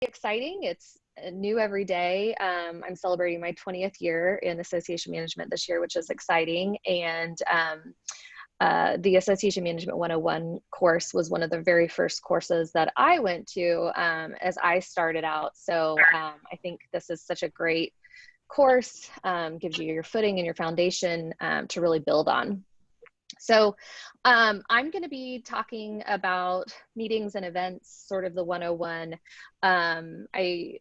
exciting. It's new every day. I'm celebrating my 20th year in association management this year, which is exciting. And the Association Management 101 course was one of the very first courses that I went to as I started out. So I think this is such a great course, gives you your footing and your foundation to really build on. So I'm going to be talking about meetings and events, sort of the 101. I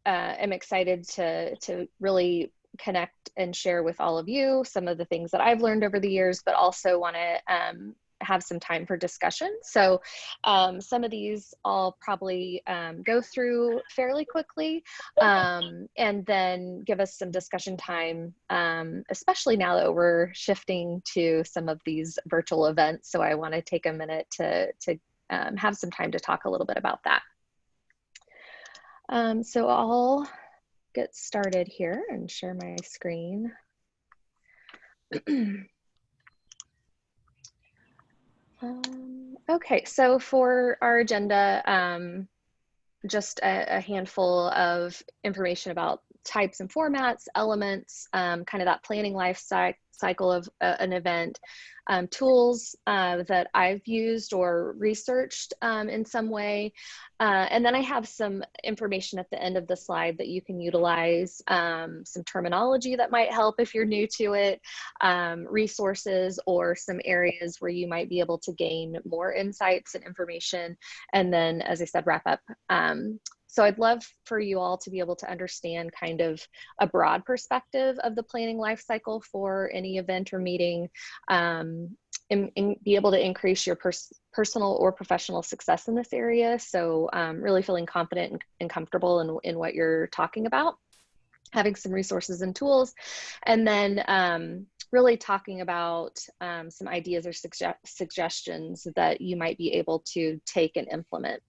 am excited to really connect and share with all of you some of the things that I've learned over the years, but also want to have some time for discussion. So some of these I'll probably go through fairly quickly and then give us some discussion time, especially now that we're shifting to some of these virtual events. So I want to take a minute to have some time to talk a little bit about that. So I'll get started here and share my screen. Okay, so for our agenda, just a handful of information about types and formats, elements, kind of that planning life cycle of an event, tools that I've used or researched in some way. And then I have some information at the end of the slide that you can utilize, some terminology that might help if you're new to it, resources or some areas where you might be able to gain more insights and information. And then, as I said, wrap up. So I'd love for you all to be able to understand kind of a broad perspective of the planning life cycle for any event or meeting, and be able to increase your personal or professional success in this area. So really feeling confident and comfortable in what you're talking about, having some resources and tools, and then really talking about some ideas or suggestions that you might be able to take and implement.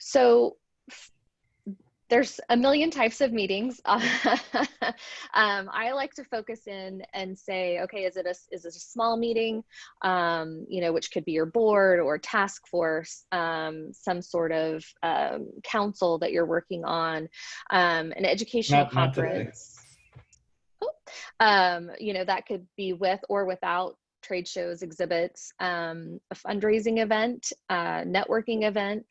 So there's a million types of meetings. I like to focus in and say, okay, is it a small meeting, you know, which could be your board or task force, some sort of council that you're working on, an educational conference. You know, that could be with or without trade shows, exhibits, a fundraising event, networking event.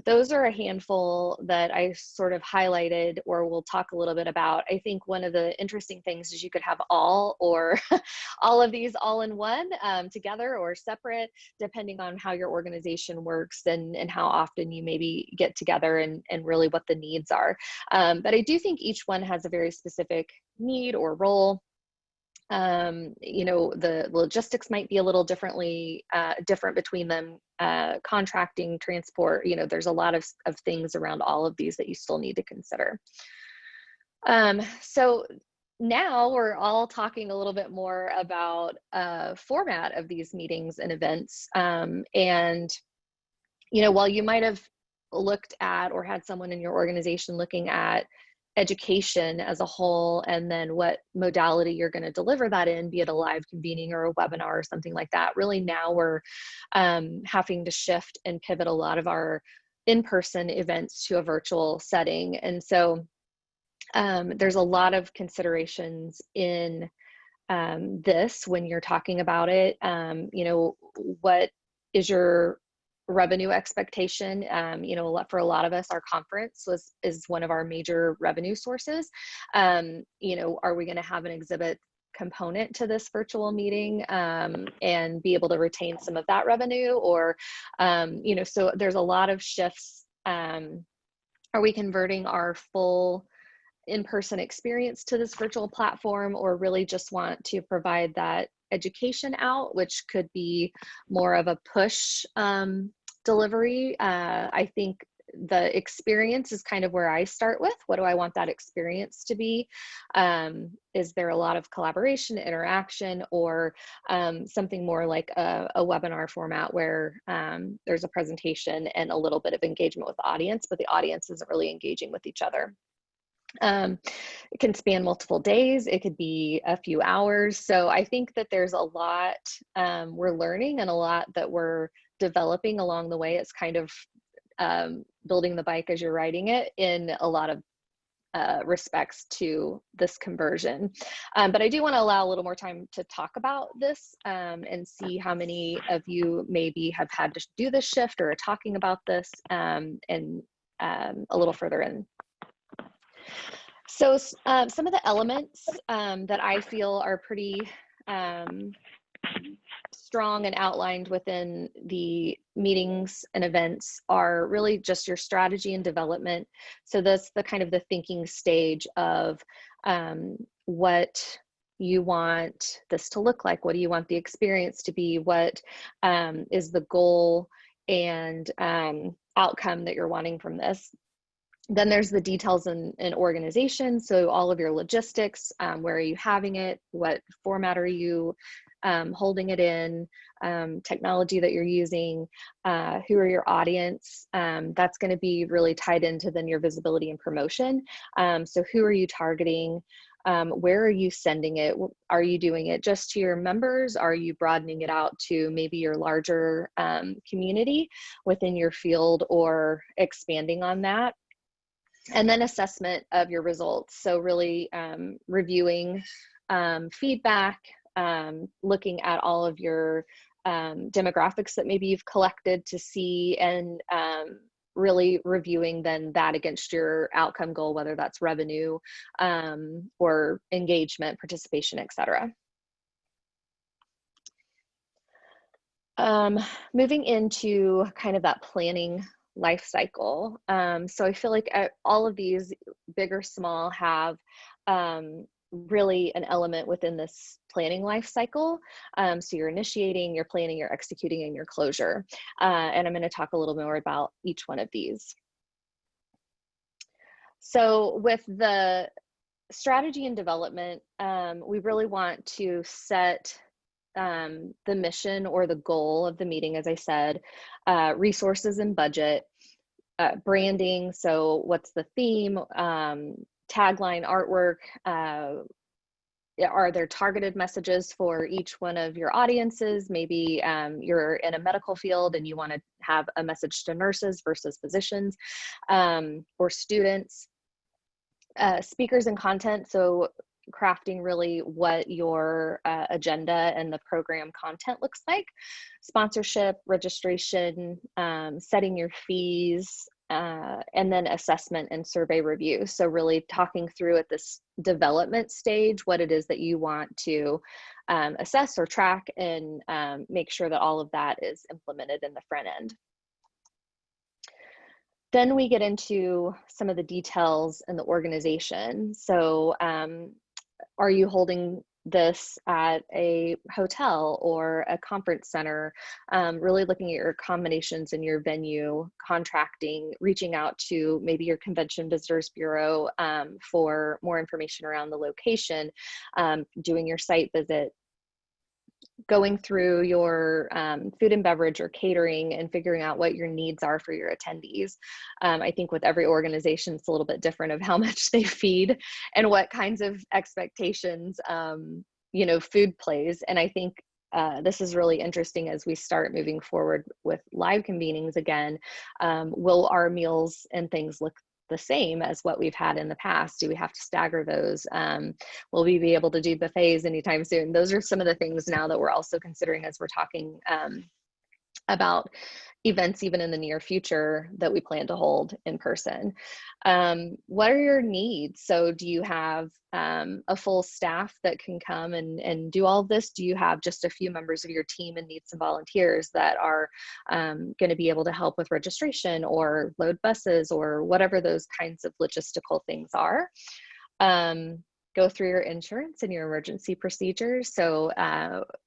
Those are a handful that I sort of highlighted or we'll talk a little bit about. I think one of the interesting things is you could have all or all of these all in one, together or separate, depending on how your organization works and how often you maybe get together and really what the needs are. But I do think each one has a very specific need or role. You know, the logistics might be a little different between them, contracting, transport, you know, there's a lot of things around all of these that you still need to consider. So now we're all talking a little bit more about format of these meetings and events. And, you know, while you might have looked at or had someone in your organization looking at education as a whole, and then what modality you're going to deliver that in, be it a live convening or a webinar or something like that. Really now we're having to shift and pivot a lot of our in-person events to a virtual setting. And so there's a lot of considerations in this when you're talking about it. You know, what is your revenue expectation? You know, for a lot of us, our conference is one of our major revenue sources. You know, are we going to have an exhibit component to this virtual meeting and be able to retain some of that revenue? Or, you know, so there's a lot of shifts. Are we converting our full in-person experience to this virtual platform, or really just want to provide that education out, which could be more of a push delivery? I think the experience is kind of where I start with. What do I want that experience to be? Is there a lot of collaboration, interaction, or something more like a webinar format where there's a presentation and a little bit of engagement with the audience, but the audience isn't really engaging with each other? It can span multiple days. It could be a few hours. So I think that there's a lot we're learning and a lot that we're developing along the way. It's kind of building the bike as you're riding it in a lot of respects to this conversion. But I do want to allow a little more time to talk about this and see how many of you maybe have had to do this shift or are talking about this and a little further in. So some of the elements that I feel are pretty strong and outlined within the meetings and events are really just your strategy and development. So that's the kind of the thinking stage of what you want this to look like. What do you want the experience to be? What is the goal and outcome that you're wanting from this? Then there's the details in organization. So all of your logistics, where are you having it? What format are you holding it in, technology that you're using, who are your audience. That's going to be really tied into then your visibility and promotion. So who are you targeting? Where are you sending it? Are you doing it just to your members? Are you broadening it out to maybe your larger community within your field or expanding on that? And then assessment of your results. So really reviewing feedback, looking at all of your demographics that maybe you've collected to see, and really reviewing then that against your outcome goal, whether that's revenue or engagement, participation, etc. Moving into kind of that planning life cycle. So I feel like all of these, big or small, have really an element within this planning life cycle. So you're initiating, you're planning, you're executing, and your closure. And I'm going to talk a little more about each one of these. So with the strategy and development, we really want to set the mission or the goal of the meeting, as I said, resources and budget, branding. So what's the theme, tagline, artwork, are there targeted messages for each one of your audiences? Maybe you're in a medical field and you want to have a message to nurses versus physicians or students. Speakers and content, so crafting really what your agenda and the program content looks like. Sponsorship, registration, setting your fees, and then assessment and survey review. So really talking through at this development stage what it is that you want to assess or track, and make sure that all of that is implemented in the front end. Then we get into some of the details in the organization. So are you holding this at a hotel or a conference center? Really looking at your accommodations in your venue, contracting, reaching out to maybe your convention visitors bureau for more information around the location, doing your site visit, going through your food and beverage or catering and figuring out what your needs are for your attendees. I think with every organization, it's a little bit different of how much they feed and what kinds of expectations, you know, food plays. And I think this is really interesting as we start moving forward with live convenings again. Will our meals and things look the same as what we've had in the past? Do we have to stagger those? Will we be able to do buffets anytime soon? Those are some of the things now that we're also considering as we're talking about events even in the near future that we plan to hold in person. What are your needs? So do you have a full staff that can come and do all of this? Do you have just a few members of your team and need some volunteers that are going to be able to help with registration or load buses or whatever those kinds of logistical things are? Go through your insurance and your emergency procedures. So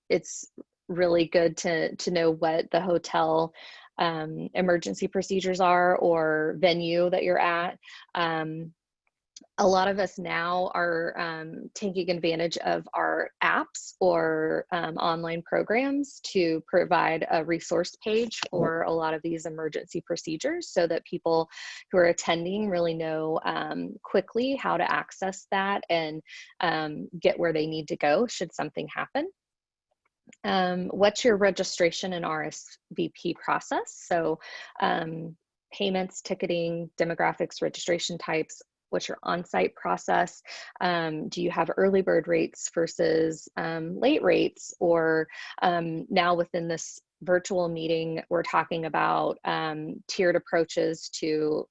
it's really good to know what the hotel emergency procedures are or venue that you're at. A lot of us now are taking advantage of our apps or online programs to provide a resource page for a lot of these emergency procedures so that people who are attending really know quickly how to access that and get where they need to go should something happen. What's your registration and RSVP process? So payments, ticketing, demographics, registration types, what's your on-site process? Do you have early bird rates versus late rates? Or now within this virtual meeting, we're talking about tiered approaches to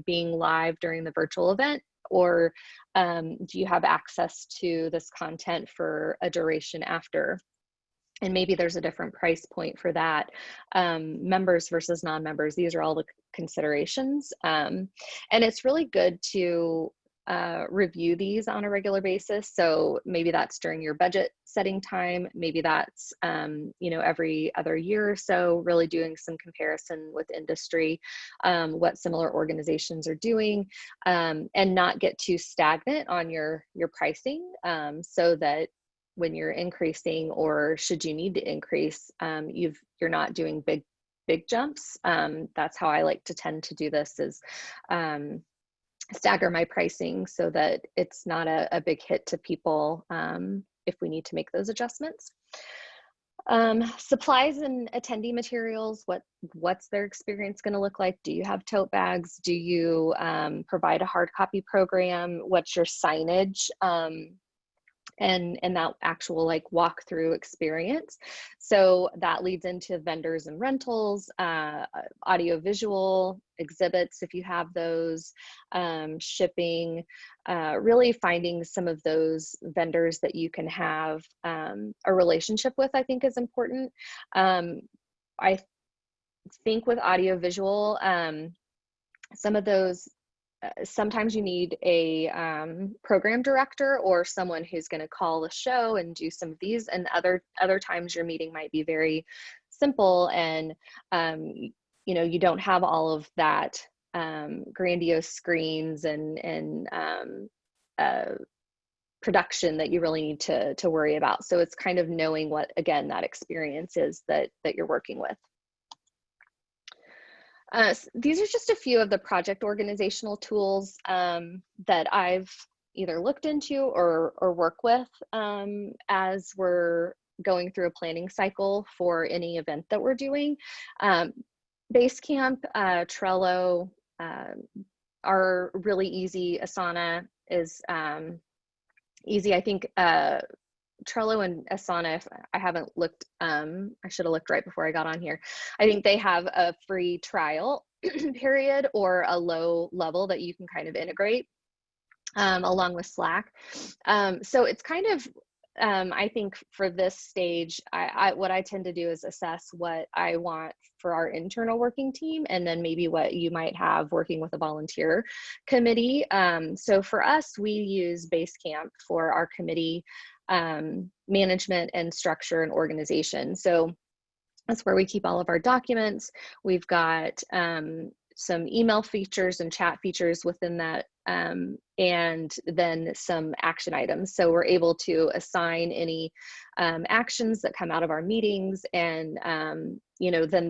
being live during the virtual event, or do you have access to this content for a duration after? And maybe there's a different price point for that. Members versus non-members, these are all the considerations. And it's really good to review these on a regular basis. So maybe that's during your budget setting time. Maybe that's, every other year or so, really doing some comparison with industry, what similar organizations are doing, and not get too stagnant on your pricing, so that when you're increasing, or should you need to increase, you're not doing big jumps. That's how I like to tend to do this, is stagger my pricing so that it's not a big hit to people if we need to make those adjustments. Supplies and attendee materials, what's their experience going to look like? Do you have tote bags? Do you provide a hard copy program? What's your signage? And that actual like walkthrough experience. So that leads into vendors and rentals, audio visual exhibits if you have those, shipping, really finding some of those vendors that you can have a relationship with, I think is important. I think with audio visual, some of those, sometimes you need a program director or someone who's going to call the show and do some of these, and other times your meeting might be very simple, and you don't have all of that grandiose screens and production that you really need to worry about. So it's kind of knowing what, again, that experience is that you're working with. These are just a few of the project organizational tools that I've either looked into or work with as we're going through a planning cycle for any event that we're doing. Basecamp, Trello are really easy. Asana is easy. I think Trello and Asana, if I haven't looked, I should have looked right before I got on here. I think they have a free trial period or a low level that you can kind of integrate along with Slack. So it's kind of, I think for this stage, what I tend to do is assess what I want for our internal working team, and then maybe what you might have working with a volunteer committee. So for us, we use Basecamp for our committee management and structure and organization. So that's where we keep all of our documents. We've got some email features and chat features within that, and then some action items. So we're able to assign any actions that come out of our meetings, and then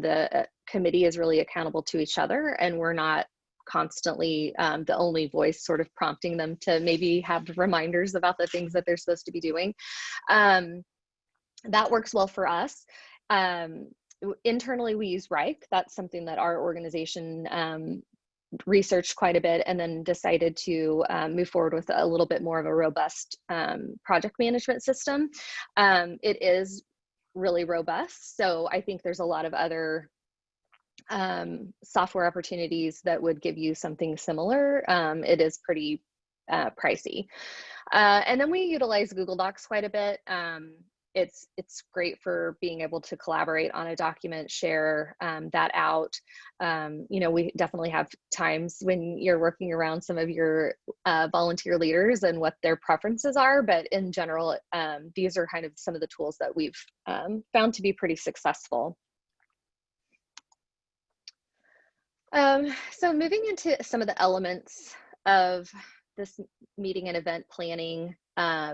the committee is really accountable to each other, and we're not constantly the only voice sort of prompting them to maybe have reminders about the things that they're supposed to be doing. That works well for us. Internally, we use Reich. That's something that our organization researched quite a bit, and then decided to move forward with a little bit more of a robust project management system. It is really robust, so I think there's a lot of other software opportunities that would give you something similar. It is pretty pricey. And then we utilize Google Docs quite a bit. It's great for being able to collaborate on a document, share that out. We definitely have times when you're working around some of your volunteer leaders and what their preferences are, but in general, these are kind of some of the tools that we've found to be pretty successful. So moving into some of the elements of this meeting and event planning,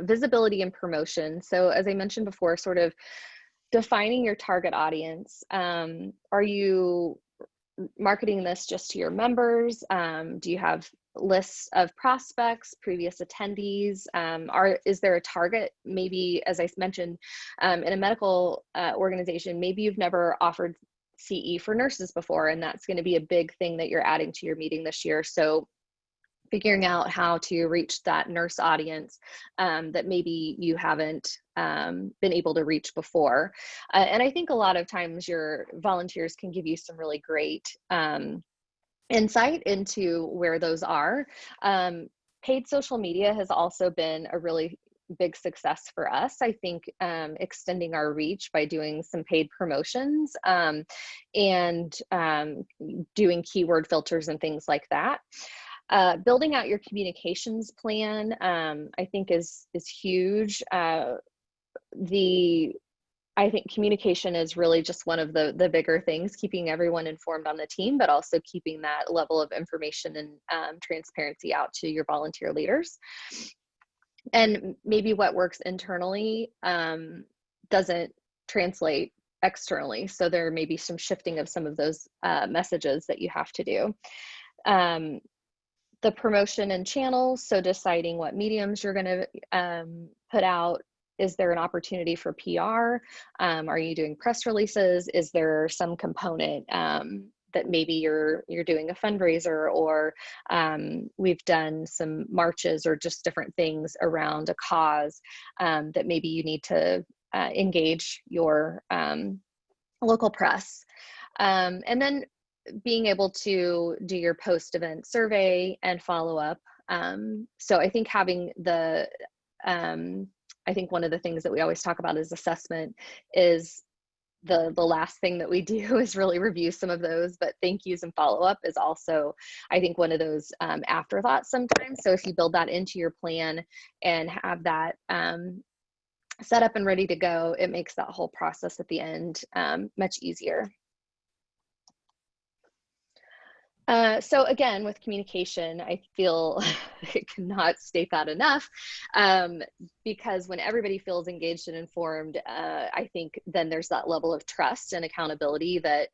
visibility and promotion. So as I mentioned before, sort of defining your target audience. Are you marketing this just to your members? Do you have lists of prospects, previous attendees? Is there a target? Maybe, as I mentioned, in a medical organization, maybe you've never offered CE for nurses before, and that's going to be a big thing that you're adding to your meeting this year. So figuring out how to reach that nurse audience that maybe you haven't been able to reach before. And I think a lot of times your volunteers can give you some really great insight into where those are. Paid social media has also been a really big success for us. I think extending our reach by doing some paid promotions and doing keyword filters and things like that. Building out your communications plan, I think is huge. I think communication is really just one of the bigger things, keeping everyone informed on the team, but also keeping that level of information and transparency out to your volunteer leaders. And maybe what works internally doesn't translate externally. So there may be some shifting of some of those messages that you have to do. The promotion and channels, so deciding what mediums you're going to put out. Is there an opportunity for PR? Are you doing press releases? Is there some component that maybe you're doing a fundraiser, or we've done some marches or just different things around a cause that maybe you need to engage your local press. And then being able to do your post-event survey and follow up. So I think having I think one of the things that we always talk about is assessment is the last thing that we do is really review some of those, but thank yous and follow-up is also, I think, one of those afterthoughts sometimes. So if you build that into your plan and have that set up and ready to go, it makes that whole process at the end much easier. So again, with communication, I feel I cannot state that enough, because when everybody feels engaged and informed, I think then there's that level of trust and accountability that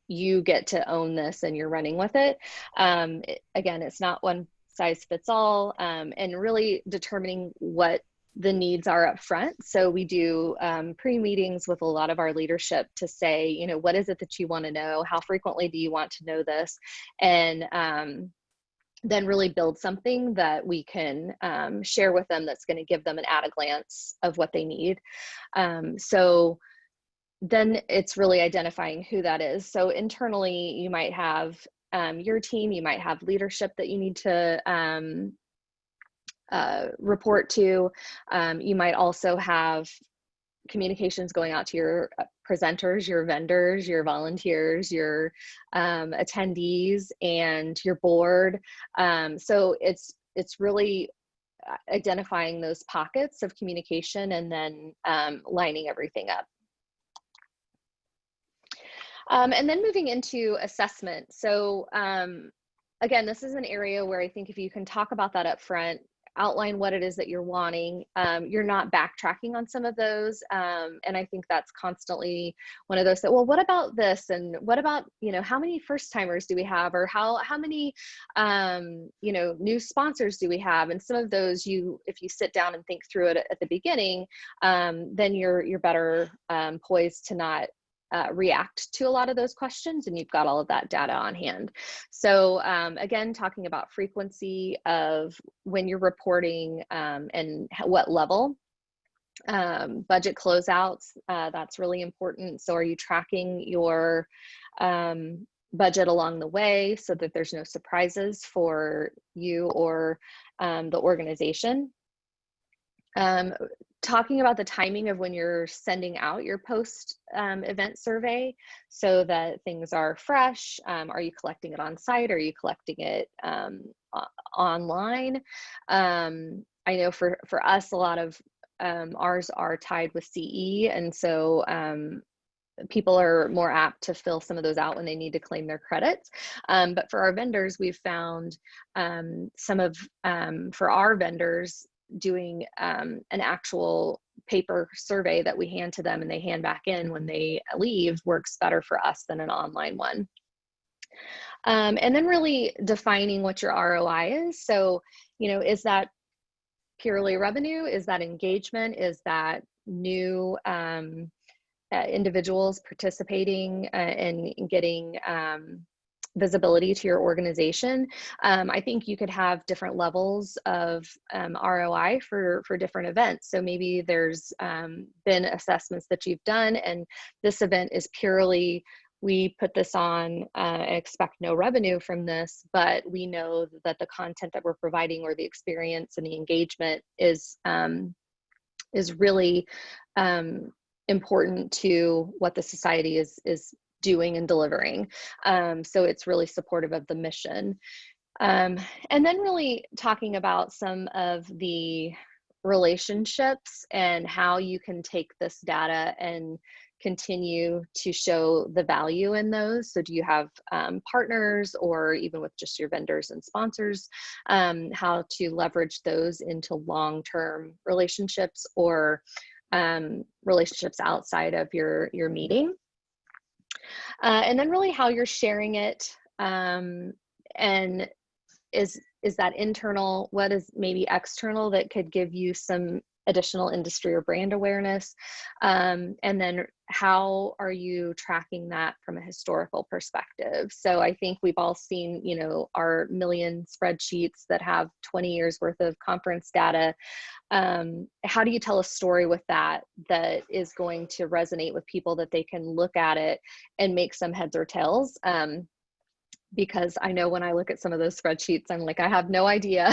you get to own this and you're running with it. Again, it's not one size fits all, and really determining what the needs are up front. So we do pre-meetings with a lot of our leadership to say, you know, what is it that you want to know? How frequently do you want to know this? And then really build something that we can share with them that's going to give them an at a glance of what they need. So then it's really identifying who that is. So internally, you might have your team, you might have leadership that you need to report to. You might also have communications going out to your presenters, your vendors, your volunteers, your attendees, and your board. So it's really identifying those pockets of communication and then lining everything up. And then moving into assessment. So again, this is an area where I think if you can talk about that up front, outline what it is that you're wanting. You're not backtracking on some of those. And I think that's constantly one of those that, well, what about this? And what about, you know, how many first timers do we have? Or how many, you know, new sponsors do we have? And some of those, if you sit down and think through it at the beginning, then you're better poised to not react to a lot of those questions, and you've got all of that data on hand. So again, talking about frequency of when you're reporting and what level. Budget closeouts, that's really important. So are you tracking your budget along the way so that there's no surprises for you or the organization? Talking about the timing of when you're sending out your post event survey so that things are fresh. Are you collecting it on site? Are you collecting it online? I know for us, a lot of ours are tied with CE, and so people are more apt to fill some of those out when they need to claim their credits. But for our vendors, we've found for our vendors, doing an actual paper survey that we hand to them and they hand back in when they leave works better for us than an online one. And then really defining what your ROI is. So, you know, is that purely revenue? Is that engagement? Is that new individuals participating and getting visibility to your organization, I think you could have different levels of ROI for different events. So maybe there's been assessments that you've done, and this event is purely, we put this on and expect no revenue from this, but we know that the content that we're providing or the experience and the engagement is really important to what the society is doing and delivering. So it's really supportive of the mission. And then really talking about some of the relationships and how you can take this data and continue to show the value in those. So do you have partners, or even with just your vendors and sponsors, how to leverage those into long-term relationships or relationships outside of your meeting. And then really how you're sharing it, and is that internal, what is maybe external that could give you some additional industry or brand awareness, and then how are you tracking that from a historical perspective? So I think we've all seen, you know, our million spreadsheets that have 20 years worth of conference data. How do you tell a story with that is going to resonate with people, that they can look at it and make some heads or tails? Because I know when I look at some of those spreadsheets, I'm like, I have no idea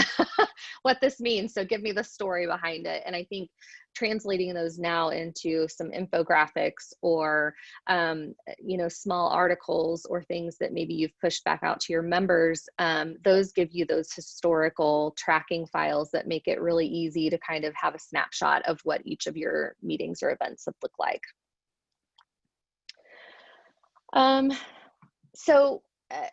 what this means. So give me the story behind it. And I think translating those now into some infographics or, you know, small articles or things that maybe you've pushed back out to your members, those give you those historical tracking files that make it really easy to kind of have a snapshot of what each of your meetings or events have looked like. So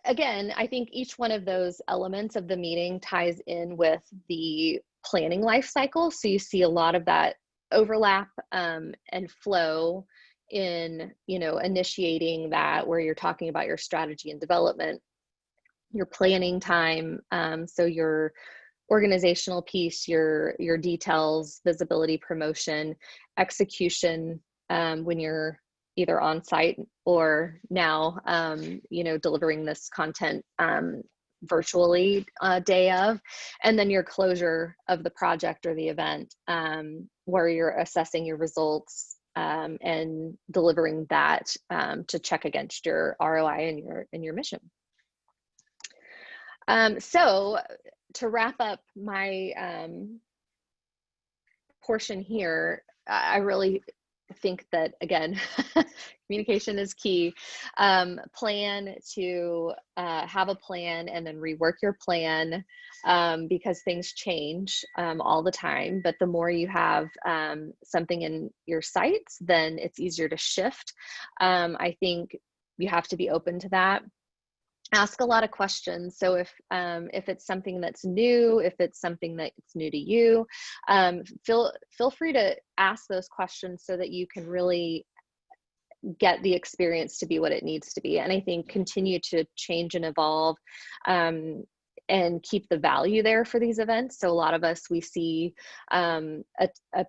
again, I think each one of those elements of the meeting ties in with the planning life cycle. So you see a lot of that overlap and flow in, you know, initiating that, where you're talking about your strategy and development, your planning time, so your organizational piece, your details, visibility, promotion, execution, when you're either on site or now, you know, delivering this content virtually day of, and then your closure of the project or the event, where you're assessing your results and delivering that to check against your ROI and your mission. So to wrap up my portion here, I really think that, again, communication is key. Plan to have a plan and then rework your plan, because things change all the time. But the more you have something in your sights, then it's easier to shift. I think you have to be open to that. Ask a lot of questions. So if it's something that's new, if it's something that's new to you, feel free to ask those questions so that you can really get the experience to be what it needs to be. And I think continue to change and evolve, and keep the value there for these events. So a lot of us, we see a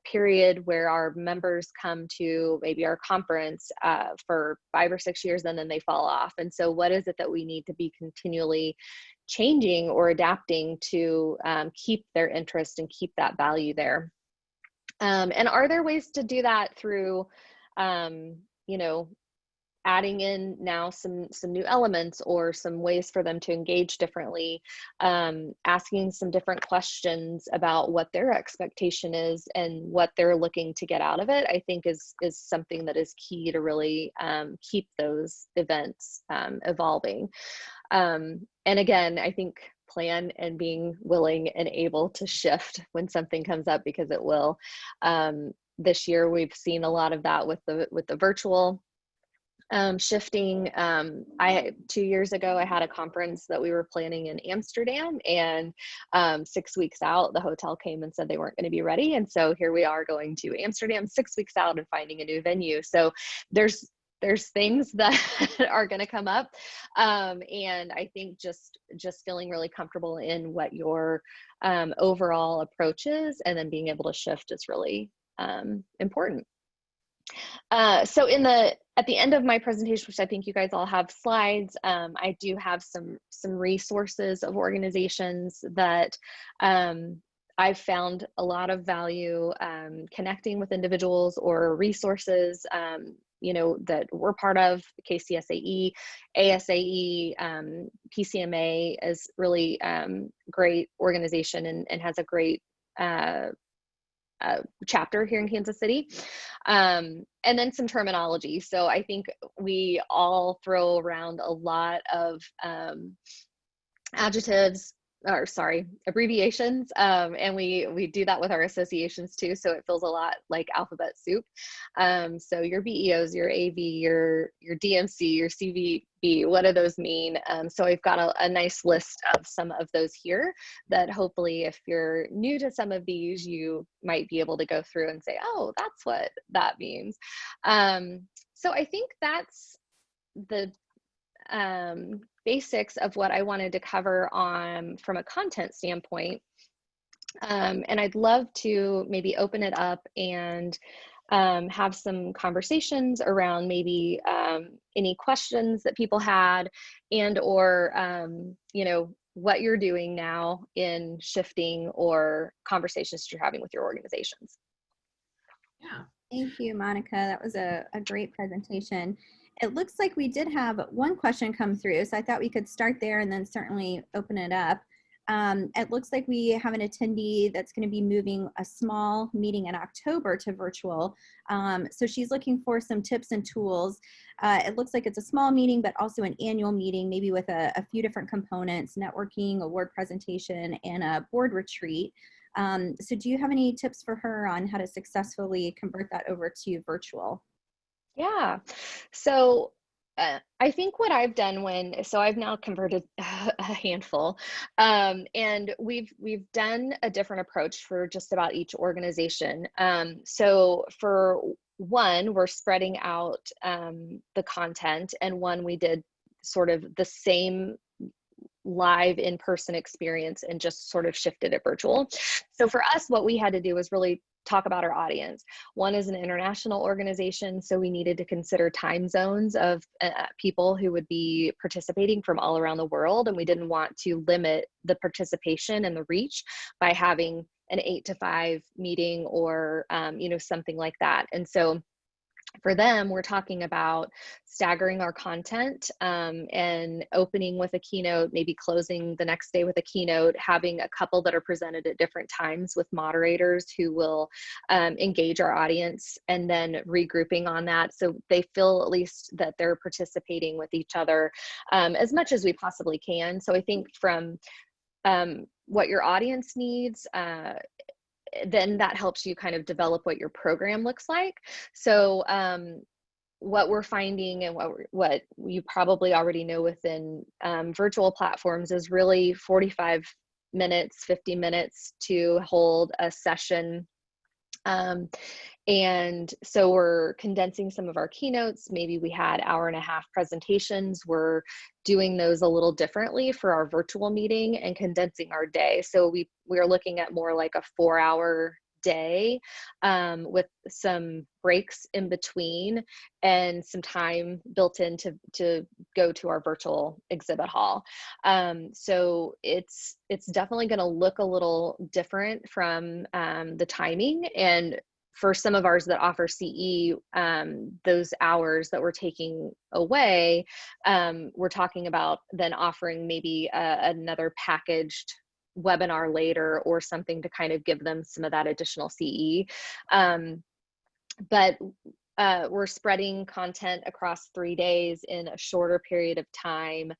period where our members come to maybe our conference for 5 or 6 years, and then they fall off. And so what is it that we need to be continually changing or adapting to keep their interest and keep that value there? And are there ways to do that through, you know, adding in now some new elements or some ways for them to engage differently, asking some different questions about what their expectation is and what they're looking to get out of it, I think is something that is key to really keep those events evolving. And again, I think plan and being willing and able to shift when something comes up, because it will. This year, we've seen a lot of that with the virtual shifting. 2 years ago, I had a conference that we were planning in Amsterdam, and 6 weeks out, the hotel came and said they weren't going to be ready. And so here we are going to Amsterdam 6 weeks out and finding a new venue. So there's things that are going to come up. And I think just feeling really comfortable in what your overall approach is, and then being able to shift is really important. So at the end of my presentation, which I think you guys all have slides, I do have some resources of organizations that I've found a lot of value connecting with individuals or resources, you know, that we're part of. KCSAE, ASAE, PCMA is really great organization and has a great chapter here in Kansas City. And then some terminology. So I think we all throw around a lot of adjectives, or sorry, abbreviations. And we do that with our associations too. So it feels a lot like alphabet soup. So your BEOs, your AV, your DMC, your CVB, what do those mean? So I've got a nice list of some of those here that hopefully if you're new to some of these, you might be able to go through and say, oh, that's what that means. So I think that's the basics of what I wanted to cover on from a content standpoint. And I'd love to maybe open it up and have some conversations around maybe any questions that people had, and or you know, what you're doing now in shifting or conversations you're having with your organizations. Yeah. Thank you, Monica. That was a great presentation. It looks like we did have one question come through, so I thought we could start there and then certainly open it up. It looks like we have an attendee that's going to be moving a small meeting in October to virtual. So she's looking for some tips and tools. It looks like it's a small meeting, but also an annual meeting, maybe with a few different components: networking, award presentation, and a board retreat. So do you have any tips for her on how to successfully convert that over to virtual? Yeah. So I think what I've done so I've now converted a handful, and we've done a different approach for just about each organization. So for one, we're spreading out the content, and one we did sort of the same live in-person experience and just sort of shifted it virtual. So for us, what we had to do was really talk about our audience. One is an international organization, so we needed to consider time zones of people who would be participating from all around the world, and we didn't want to limit the participation and the reach by having an 8 to 5 meeting or you know, something like that. And so for them, we're talking about staggering our content and opening with a keynote, maybe closing the next day with a keynote, having a couple that are presented at different times with moderators who will engage our audience, and then regrouping on that so they feel at least that they're participating with each other as much as we possibly can. So I think from what your audience needs, then that helps you kind of develop what your program looks like. So what we're finding, and what you probably already know within virtual platforms, is really 45 minutes, 50 minutes to hold a session. And so we're condensing some of our keynotes. Maybe we had 1.5-hour presentations. We're doing those a little differently for our virtual meeting and condensing our day. So we're looking at more like a 4-hour day with some breaks in between and some time built in to go to our virtual exhibit hall. So it's definitely going to look a little different from the timing. And for some of ours that offer CE, those hours that we're taking away, we're talking about then offering maybe another packaged webinar later or something to kind of give them some of that additional CE. But we're spreading content across 3 days in a shorter period of time.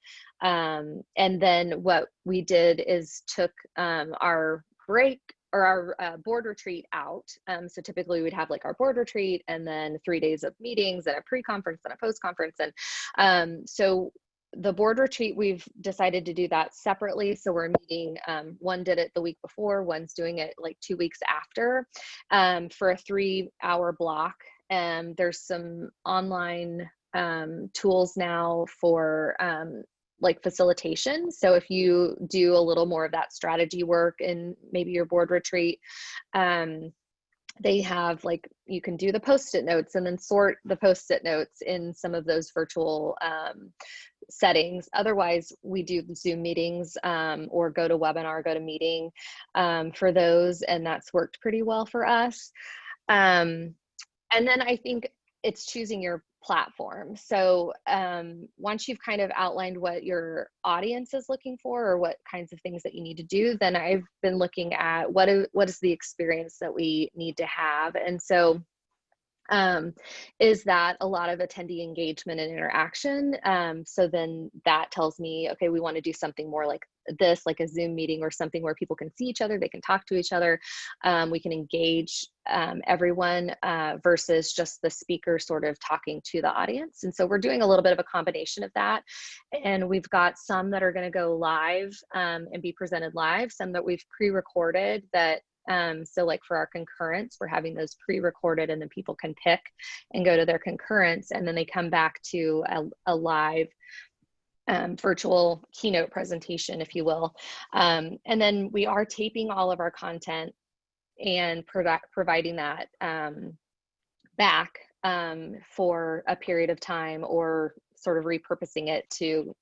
And then what we did is took our break or our board retreat out. So typically we'd have like our board retreat and then 3 days of meetings and a pre-conference and a post-conference. And so the board retreat, we've decided to do that separately. So we're meeting, one did it the week before, one's doing it like 2 weeks after, for a 3-hour block. And there's some online tools now for like facilitation. So if you do a little more of that strategy work in maybe your board retreat, they have like, you can do the post-it notes and then sort the post-it notes in some of those virtual settings. Otherwise, we do Zoom meetings or go to webinar, go to meeting for those, and that's worked pretty well for us. And then I think it's choosing your platform. So once you've kind of outlined what your audience is looking for or what kinds of things that you need to do, then I've been looking at what is the experience that we need to have. And so is that a lot of attendee engagement and interaction. So then that tells me, okay, we want to do something more like this, like a Zoom meeting or something where people can see each other, they can talk to each other, we can engage everyone versus just the speaker sort of talking to the audience. And so we're doing a little bit of a combination of that. And we've got some that are going to go live and be presented live, some that we've pre-recorded that so like for our concurrence, we're having those pre-recorded and then people can pick and go to their concurrence, and then they come back to a live virtual keynote presentation, if you will. And then we are taping all of our content and providing that back for a period of time, or sort of repurposing it to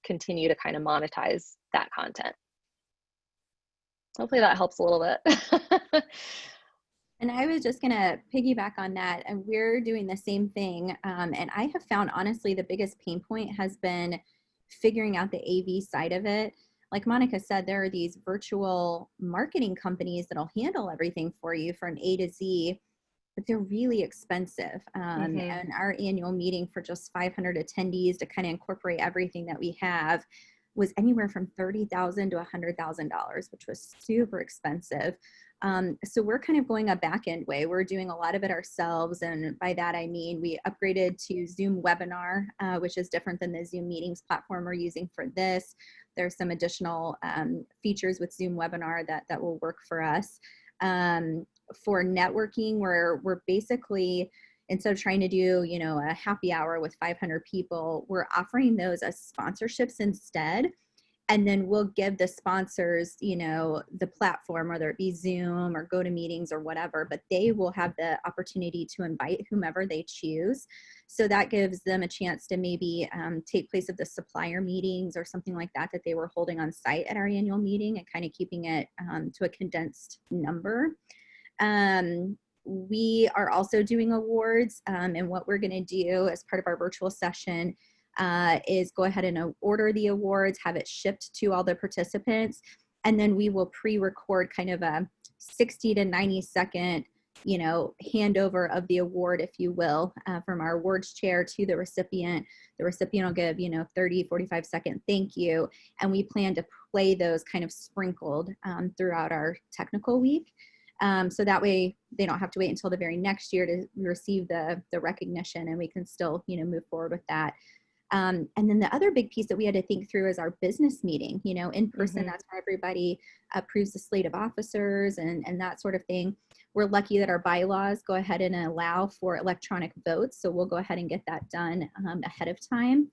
continue to kind of monetize that content. Hopefully that helps a little bit. And I was just going to piggyback on that, and we're doing the same thing. And I have found, honestly, the biggest pain point has been figuring out the AV side of it. Like Monica said, there are these virtual marketing companies that'll handle everything for you from A to Z, but they're really expensive. And our annual meeting for just 500 attendees to kind of incorporate everything that we have was anywhere from $30,000 to $100,000, which was super expensive. So we're kind of going a back end way. We're doing a lot of it ourselves. And by that, I mean, we upgraded to Zoom Webinar, which is different than the Zoom Meetings platform we're using for this. There's some additional features with Zoom Webinar that will work for us. For networking, we're basically, instead of trying to do, you know, a happy hour with 500 people, we're offering those as sponsorships instead. And then we'll give the sponsors, you know, the platform, whether it be Zoom or GoToMeetings or whatever, but they will have the opportunity to invite whomever they choose. So that gives them a chance to maybe take place of the supplier meetings or something like that that they were holding on site at our annual meeting, and kind of keeping it to a condensed number. We are also doing awards, and what we're going to do as part of our virtual session is go ahead and order the awards, have it shipped to all the participants, and then we will pre-record kind of a 60 to 90 second, you know, handover of the award, if you will, from our awards chair to the recipient. The recipient will give, you know, 30, 45 second thank you, and we plan to play those kind of sprinkled throughout our technical week. So that way they don't have to wait until the very next year to receive the recognition, and we can still, you know, move forward with that. And then the other big piece that we had to think through is our business meeting, you know, in person. That's where everybody approves the slate of officers and that sort of thing. We're lucky that our bylaws go ahead and allow for electronic votes. So we'll go ahead and get that done ahead of time.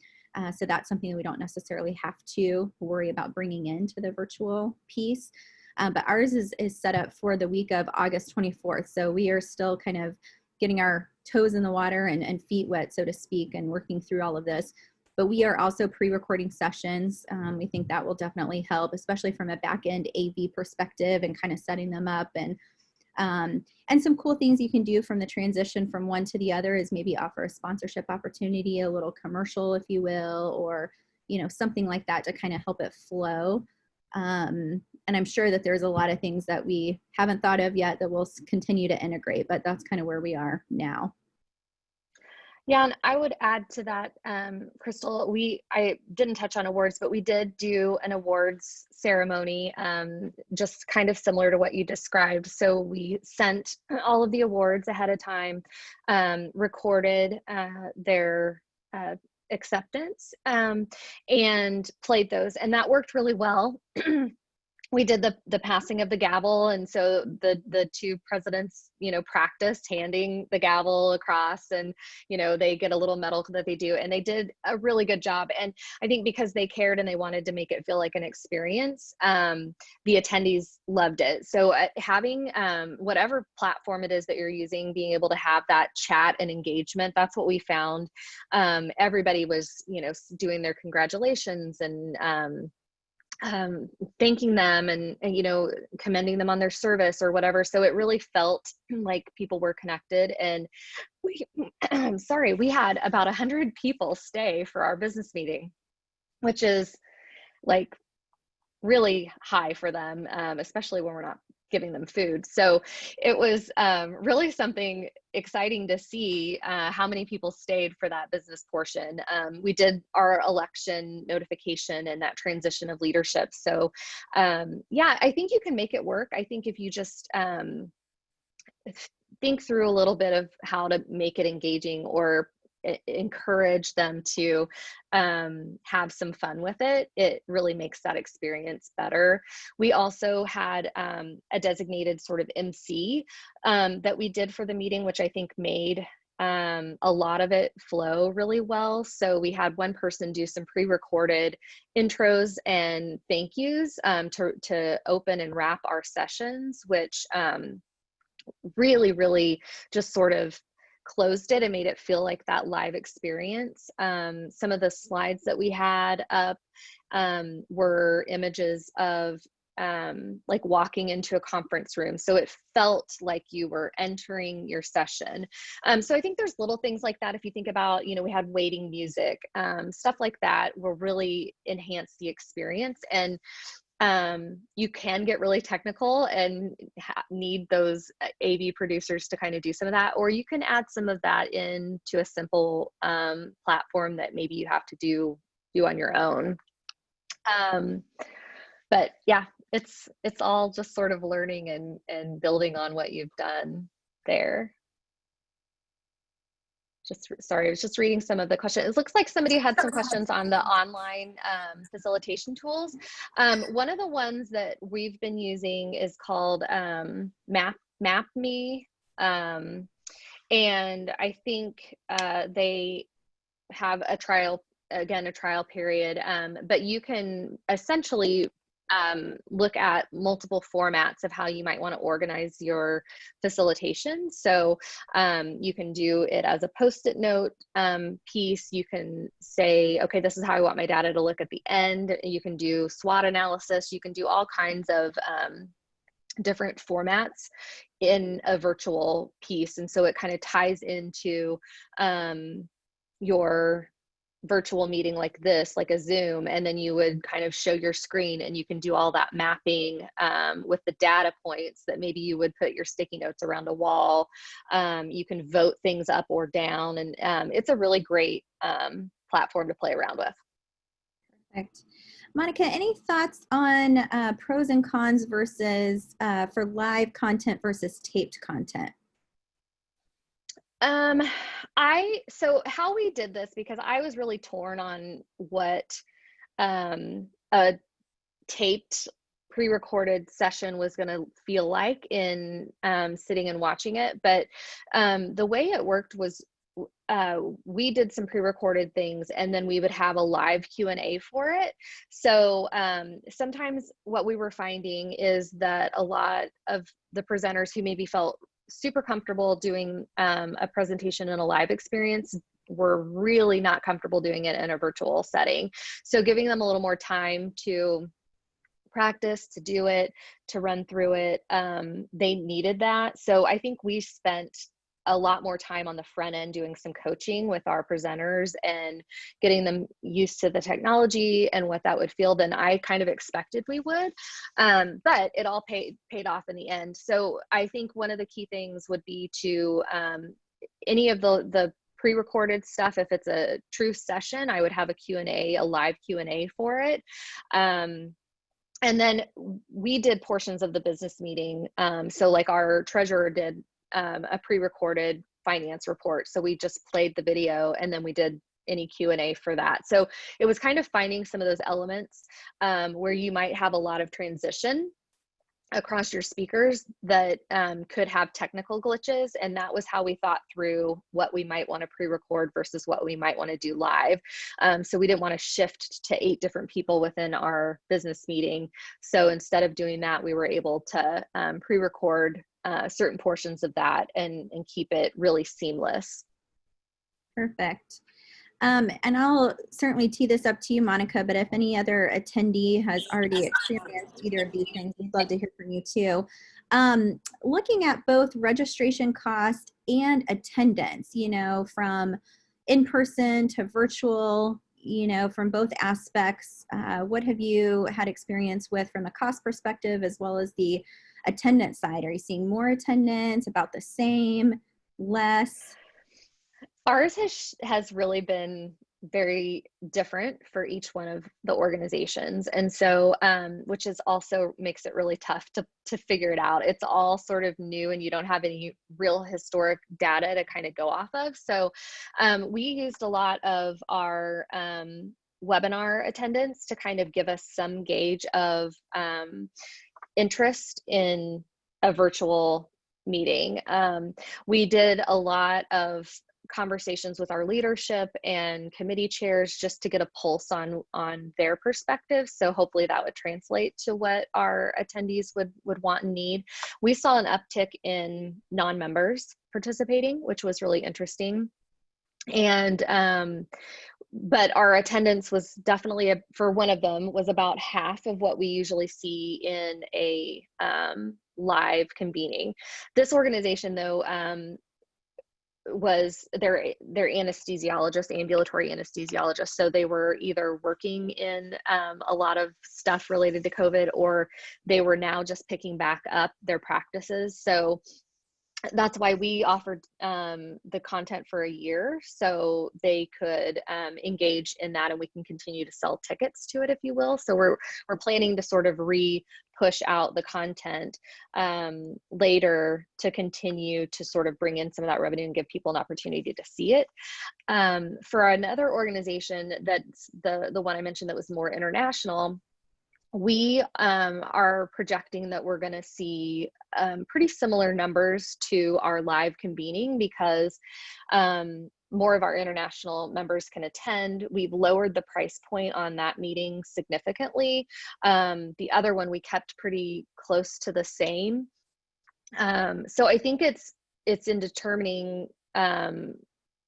So that's something that we don't necessarily have to worry about bringing into the virtual piece. But ours is set up for the week of August 24th. So we are still kind of getting our toes in the water and feet wet, so to speak, and working through all of this. But we are also pre-recording sessions. We think that will definitely help, especially from a back-end AV perspective, and kind of setting them up. And some cool things you can do from the transition from one to the other is maybe offer a sponsorship opportunity, a little commercial, if you will, or, you know, something like that to kind of help it flow. And I'm sure that there's a lot of things that we haven't thought of yet that we'll continue to integrate, but that's kind of where we are now. Yeah, and I would add to that, Crystal, I didn't touch on awards, but we did do an awards ceremony, just kind of similar to what you described. So we sent all of the awards ahead of time, recorded their acceptance, and played those, and that worked really well. we did the passing of the gavel, and so the two presidents, you know, practiced handing the gavel across, and you know, they get a little medal that they do, and they did a really good job. And I think because they cared and they wanted to make it feel like an experience, the attendees loved it. So having whatever platform it is that you're using, being able to have that chat and engagement, that's what we found. Everybody was, you know, doing their congratulations and thanking them and, you know, commending them on their service or whatever. So it really felt like people were connected. And we, I'm sorry, we had about 100 people stay for our business meeting, which is like really high for them, especially when we're not giving them food. So it was really something exciting to see how many people stayed for that business portion. We did our election notification and that transition of leadership. So yeah, I think you can make it work. I think if you just think through a little bit of how to make it engaging or encourage them to have some fun with it, it really makes that experience better. We also had a designated sort of MC that we did for the meeting, which I think made a lot of it flow really well. So we had one person do some pre-recorded intros and thank yous to open and wrap our sessions, which really just sort of closed it and made it feel like that live experience. Some of the slides that we had up were images of like walking into a conference room. So it felt like you were entering your session. So I think there's little things like that. If you think about, you know, we had waiting music, stuff like that will really enhance the experience. And you can get really technical and need those AV producers to kind of do some of that, or you can add some of that into a simple platform that maybe you have to do on your own. But yeah, it's all just sort of learning and building on what you've done there. Sorry, I was just reading some of the questions. It looks like somebody had some questions on the online facilitation tools. One of the ones that we've been using is called MapMe. And I think they have a trial period, but you can essentially look at multiple formats of how you might want to organize your facilitation. So you can do it as a post-it note piece. You can say, okay, this is how I want my data to look at the end. You can do SWOT analysis. You can do all kinds of different formats in a virtual piece. And so it kind of ties into your virtual meeting like this, like a Zoom, and then you would kind of show your screen and you can do all that mapping with the data points that maybe you would put your sticky notes around a wall. You can vote things up or down, and it's a really great platform to play around with. Perfect. Monica, any thoughts on pros and cons versus for live content versus taped content? So how we did this, because I was really torn on what a taped pre-recorded session was going to feel like in sitting and watching it. But the way it worked was we did some pre-recorded things and then we would have a live Q&A for it. So sometimes what we were finding is that a lot of the presenters who maybe felt super comfortable doing a presentation in a live experience were really not comfortable doing it in a virtual setting. So giving them a little more time to practice, to do it, to run through it, they needed that. So I think we spent a lot more time on the front end doing some coaching with our presenters and getting them used to the technology and what that would feel than I kind of expected we would. But it all paid off in the end. So I think one of the key things would be to any of the pre-recorded stuff, if it's a true session, I would have a Q&A, a live Q&A for it. And then we did portions of the business meeting. So like our treasurer did a pre-recorded finance report. So we just played the video and then we did any Q&A for that. So it was kind of finding some of those elements where you might have a lot of transition across your speakers that could have technical glitches. And that was how we thought through what we might want to pre-record versus what we might want to do live. So we didn't want to shift to 8 different people within our business meeting. So instead of doing that, we were able to pre-record certain portions of that and keep it really seamless. Perfect. And I'll certainly tee this up to you, Monica, but if any other attendee has already experienced either of these things, we'd love to hear from you too. Looking at both registration cost and attendance, you know, from in-person to virtual, you know, from both aspects, what have you had experience with from a cost perspective as well as the attendance side? Are you seeing more attendance, about the same, less? Ours has really been very different for each one of the organizations. And so, which is also makes it really tough to figure it out. It's all sort of new and you don't have any real historic data to kind of go off of. So we used a lot of our webinar attendance to kind of give us some gauge of interest in a virtual meeting. We did a lot of conversations with our leadership and committee chairs just to get a pulse on their perspective. So hopefully that would translate to what our attendees would want and need. We saw an uptick in non-members participating, which was really interesting. And but our attendance was definitely for one of them was about half of what we usually see in a live convening. This organization though was their anesthesiologist, ambulatory anesthesiologist. So they were either working in a lot of stuff related to COVID, or they were now just picking back up their practices. So that's why we offered the content for a year, so they could engage in that, and we can continue to sell tickets to it, if you will. So we're planning to sort of push out the content later to continue to sort of bring in some of that revenue and give people an opportunity to see it. For another organization, that's the one I mentioned that was more international, we are projecting that we're going to see pretty similar numbers to our live convening because more of our international members can attend. We've lowered the price point on that meeting significantly. The other one we kept pretty close to the same. So I think it's in determining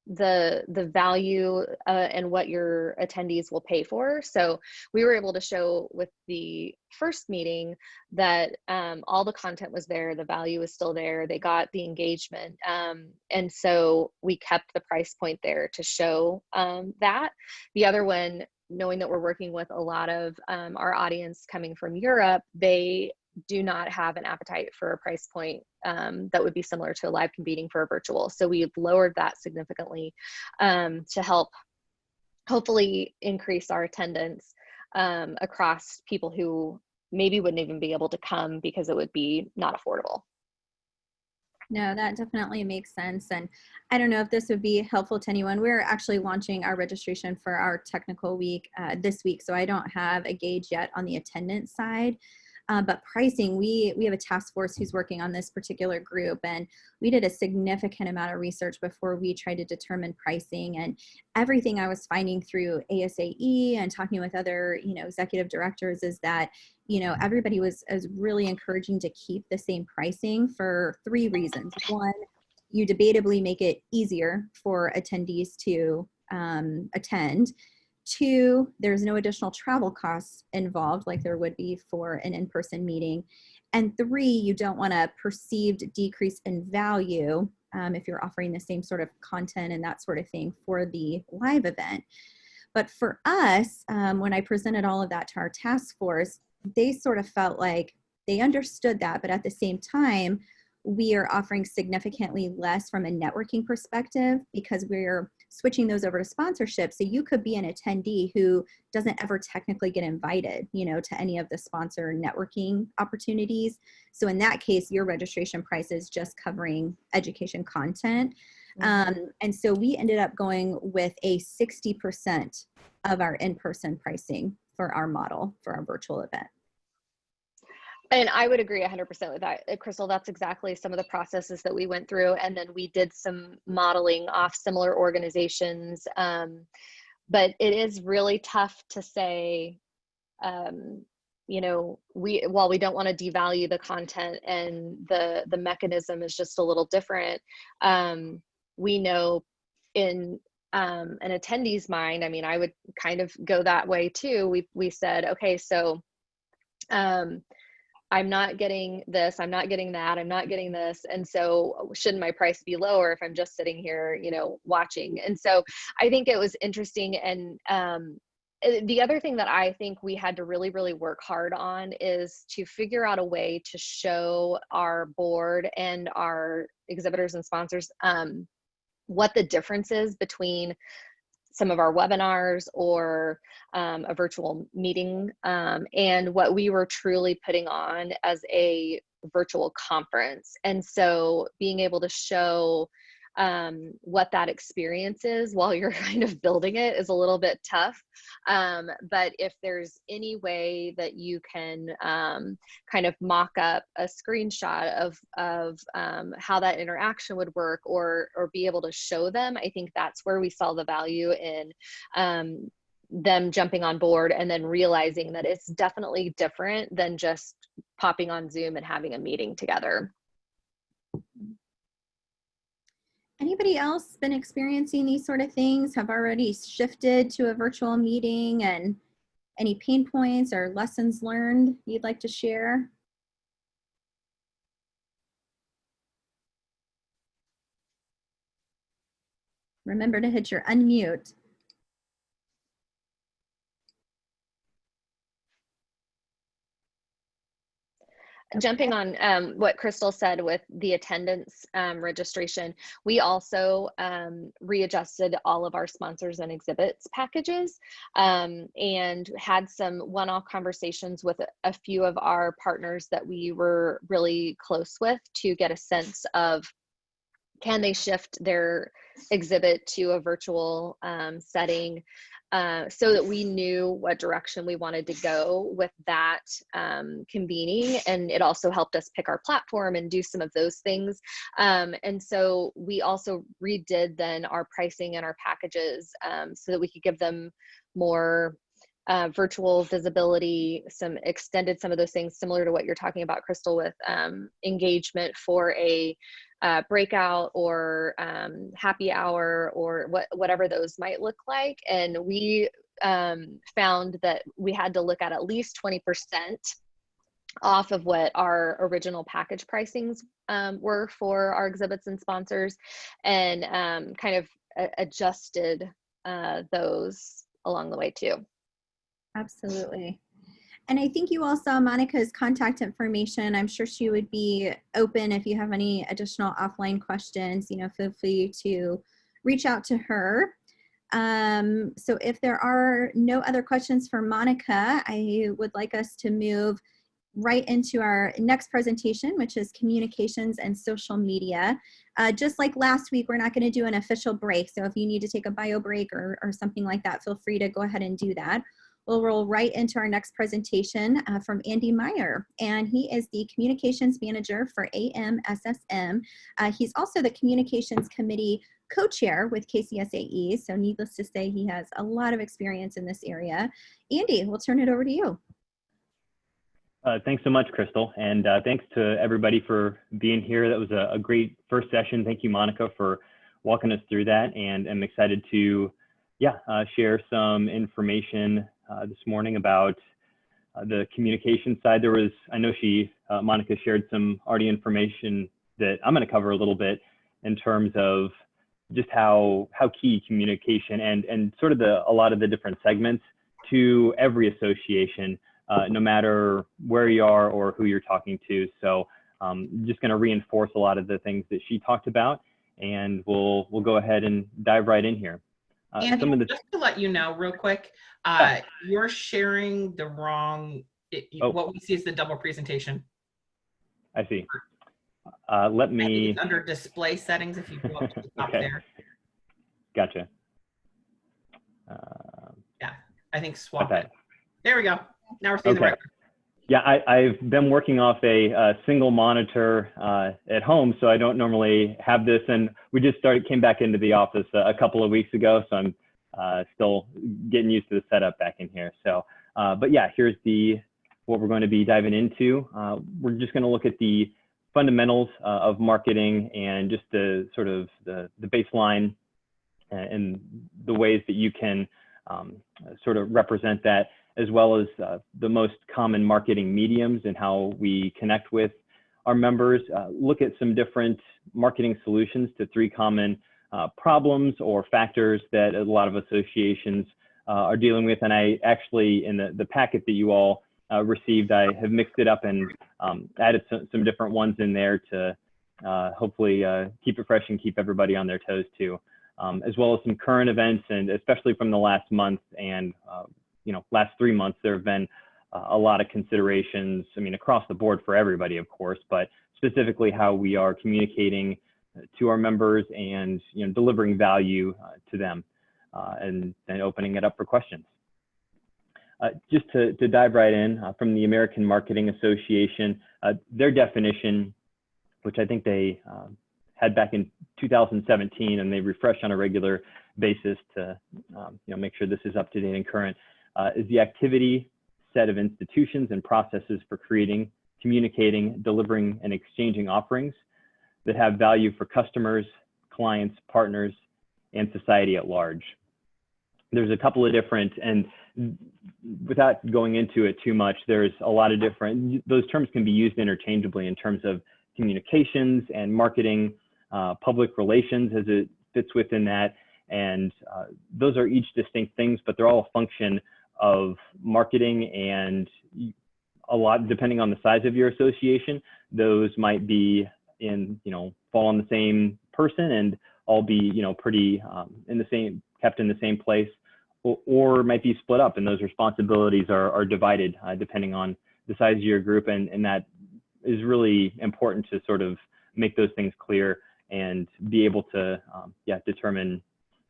the value and what your attendees will pay for. So we were able to show with the first meeting that all the content was there, the value is still there, they got the engagement. And so we kept the price point there to show that. The other one, knowing that we're working with a lot of our audience coming from Europe, they do not have an appetite for a price point that would be similar to a live convening for a virtual. So we've lowered that significantly to help hopefully increase our attendance across people who maybe wouldn't even be able to come because it would be not affordable. No, that definitely makes sense. And I don't know if this would be helpful to anyone. We're actually launching our registration for our technical week this week, so I don't have a gauge yet on the attendance side. But pricing, we have a task force who's working on this particular group, and we did a significant amount of research before we tried to determine pricing. And everything I was finding through ASAE and talking with other, executive directors is that, everybody was really encouraging to keep the same pricing for 3 reasons. One, you debatably make it easier for attendees to attend. 2, there's no additional travel costs involved like there would be for an in-person meeting. And 3, you don't want a perceived decrease in value if you're offering the same sort of content and that sort of thing for the live event. But for us, when I presented all of that to our task force, they sort of felt like they understood that, but at the same time, we are offering significantly less from a networking perspective because we're switching those over to sponsorship. So you could be an attendee who doesn't ever technically get invited, to any of the sponsor networking opportunities. So in that case, your registration price is just covering education content. And so we ended up going with a 60% of our in-person pricing for our model for our virtual event. And I would agree 100% with that, Crystal. That's exactly some of the processes that we went through. And then we did some modeling off similar organizations. But it is really tough to say, you know, while we don't want to devalue the content and the mechanism is just a little different, we know in an attendee's mind, I mean, I would kind of go that way too. We said, okay, so I'm not getting this, I'm not getting that, I'm not getting this. And so shouldn't my price be lower if I'm just sitting here, you know, watching? And so I think it was interesting. And the other thing that I think we had to really, really work hard on is to figure out a way to show our board and our exhibitors and sponsors what the difference is between some of our webinars or a virtual meeting, and what we were truly putting on as a virtual conference. And so being able to show what that experience is while you're kind of building it is a little bit tough. But if there's any way that you can kind of mock up a screenshot of how that interaction would work, or be able to show them, I think that's where we saw the value in them jumping on board and then realizing that it's definitely different than just popping on Zoom and having a meeting together. Anybody else been experiencing these sort of things, have already shifted to a virtual meeting, and any pain points or lessons learned you'd like to share? Remember to hit your unmute. Jumping on what Crystal said with the attendance registration, we also readjusted all of our sponsors and exhibits packages, and had some one-off conversations with a few of our partners that we were really close with to get a sense of, can they shift their exhibit to a virtual setting, so that we knew what direction we wanted to go with that convening. And it also helped us pick our platform and do some of those things. And so we also redid then our pricing and our packages, so that we could give them more virtual visibility, extended some of those things similar to what you're talking about, Crystal, with engagement for a breakout or happy hour, or whatever those might look like. And we found that we had to look at least 20% off of what our original package pricings were for our exhibits and sponsors, and kind of adjusted those along the way too. Absolutely. And I think you all saw Monica's contact information. I'm sure she would be open if you have any additional offline questions, you know, feel free to reach out to her. So if there are no other questions for Monica, I would like us to move right into our next presentation, which is communications and social media. Just like last week, we're not going to do an official break. So if you need to take a bio break or something like that, feel free to go ahead and do that. We'll roll right into our next presentation from Andy Meyer, and he is the Communications Manager for AMSSM. He's also the Communications Committee Co-Chair with KCSAE, so needless to say, he has a lot of experience in this area. Andy, we'll turn it over to you. Thanks so much, Crystal, and thanks to everybody for being here. That was a great first session. Thank you, Monica, for walking us through that, and I'm excited to share some information this morning about the communication side. There was, I know Monica shared some already information that I'm going to cover a little bit in terms of just how key communication and sort of a lot of the different segments to every association, no matter where you are or who you're talking to. So just going to reinforce a lot of the things that she talked about, and we'll go ahead and dive right in here. And just to let you know real quick, you're sharing the wrong, what we see is the double presentation. I see. Let I think me, it's under display settings if you go up to the top okay, there. gotcha. Yeah, I think swap Okay. it. There we go. Now we're seeing the Okay. right one. Yeah, I've been working off a single monitor at home, so I don't normally have this. And we just came back into the office a couple of weeks ago, so I'm still getting used to the setup back in here. So, but yeah, here's what we're going to be diving into. We're just going to look at the fundamentals of marketing and just the sort of the baseline and the ways that you can sort of represent that, as well as the most common marketing mediums and how we connect with our members, look at some different marketing solutions to 3 common problems or factors that a lot of associations are dealing with. And I actually, in the packet that you all received, I have mixed it up and added some different ones in there to hopefully keep it fresh and keep everybody on their toes too, as well as some current events, and especially from the last month and last 3 months, there have been a lot of considerations, I mean, across the board for everybody, of course, but specifically how we are communicating to our members and delivering value to them, and then opening it up for questions. Just to dive right in, from the American Marketing Association, their definition, which I think they had back in 2017, and they refresh on a regular basis to make sure this is up to date and current, is the activity, set of institutions and processes for creating, communicating, delivering, and exchanging offerings that have value for customers, clients, partners, and society at large. There's a couple of different, and without going into it too much, there's a lot of different, those terms can be used interchangeably in terms of communications and marketing, public relations as it fits within that. And those are each distinct things, but they're all a function of marketing, and a lot, depending on the size of your association, those might be fall on the same person and all be, pretty kept in the same place, or might be split up, and those responsibilities are divided depending on the size of your group. And that is really important to sort of make those things clear and be able to determine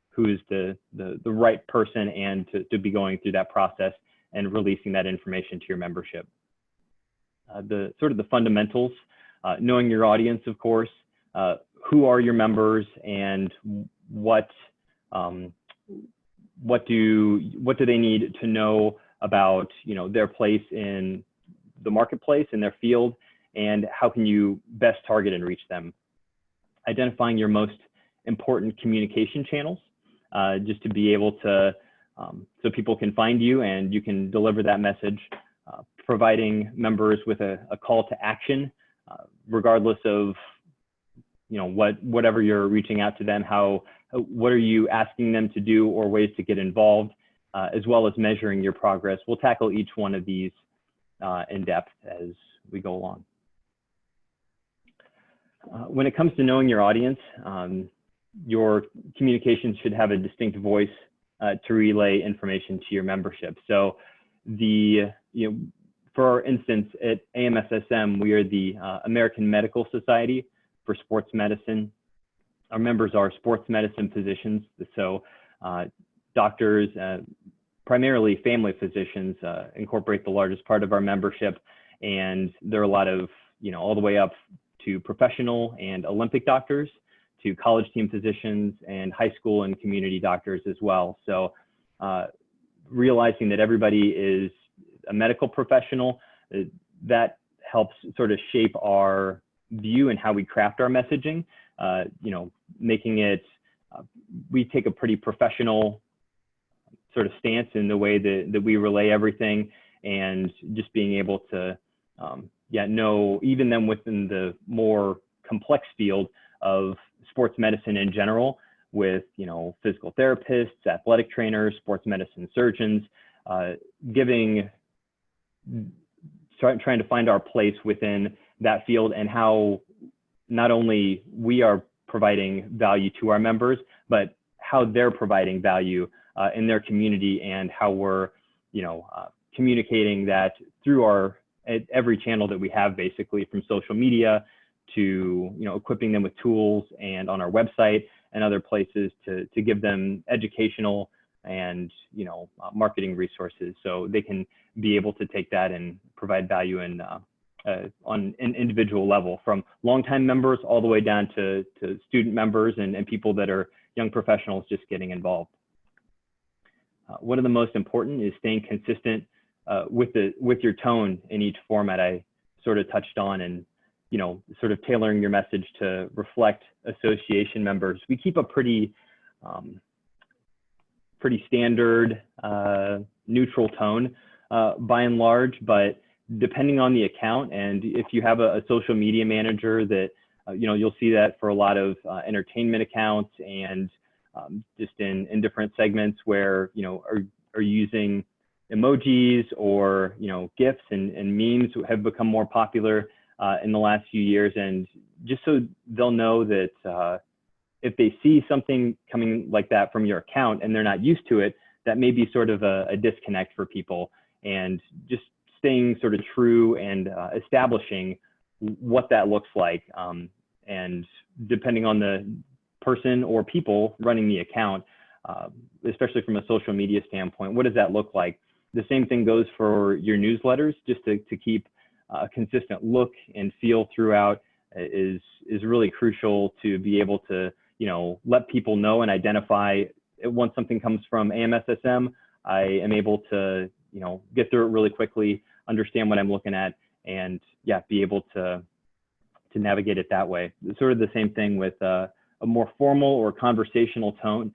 who's the right person, and to be going through that process and releasing that information to your membership. The sort of the fundamentals, knowing your audience, of course, who are your members, and what do they need to know about their place in the marketplace, in their field, and how can you best target and reach them. Identifying your most important communication channels, just to be able to, so people can find you and you can deliver that message. Providing members with a call to action, regardless of whatever you're reaching out to them, what are you asking them to do, or ways to get involved, as well as measuring your progress. We'll tackle each one of these in depth as we go along. When it comes to knowing your audience, your communications should have a distinct voice to relay information to your membership. So for instance, at AMSSM, we are the American Medical Society for Sports Medicine. Our members are sports medicine physicians, so doctors, primarily family physicians, incorporate the largest part of our membership, and there are a lot of, all the way up to professional and Olympic doctors, to college team physicians, and high school and community doctors as well. So realizing that everybody is a medical professional, that helps sort of shape our view and how we craft our messaging, making it, we take a pretty professional sort of stance in the way that we relay everything, and just being able to know, even then within the more complex field of sports medicine in general, with physical therapists, athletic trainers, sports medicine surgeons, trying to find our place within that field, and how not only we are providing value to our members, but how they're providing value in their community, and how we're communicating that through every channel that we have, basically, from social media to, equipping them with tools and on our website and other places to give them educational and, marketing resources so they can be able to take that and provide value in, on an individual level, from longtime members all the way down to student members and people that are young professionals just getting involved. One of the most important is staying consistent with your tone in each format I sort of touched on, and sort of tailoring your message to reflect association members. We keep a pretty standard neutral tone by and large, but depending on the account, and if you have a social media manager that you'll see that for a lot of entertainment accounts and just in different segments where are using emojis or GIFs and memes have become more popular in the last few years, and just so they'll know that if they see something coming like that from your account and they're not used to it, that may be sort of a disconnect for people, and just staying sort of true and establishing what that looks like, and depending on the person or people running the account, especially from a social media standpoint, what does that look like? The same thing goes for your newsletters, just to keep a consistent look and feel throughout is really crucial to be able to, let people know and identify once something comes from AMSSM, I am able to, get through it really quickly, understand what I'm looking at, and be able to navigate it that way. It's sort of the same thing with a more formal or conversational tone.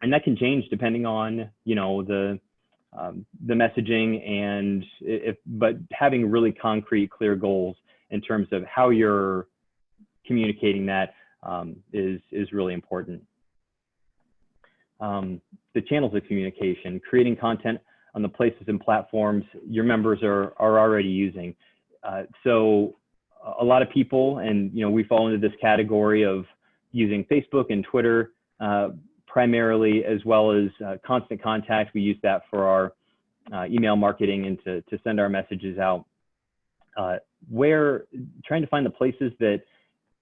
And that can change depending on, the messaging, and but having really concrete, clear goals in terms of how you're communicating that is really important. The channels of communication, creating content on the places and platforms your members are already using. So a lot of people, and we fall into this category of using Facebook and Twitter primarily, as well as Constant Contact. We use that for our email marketing and to send our messages out. Where trying to find the places that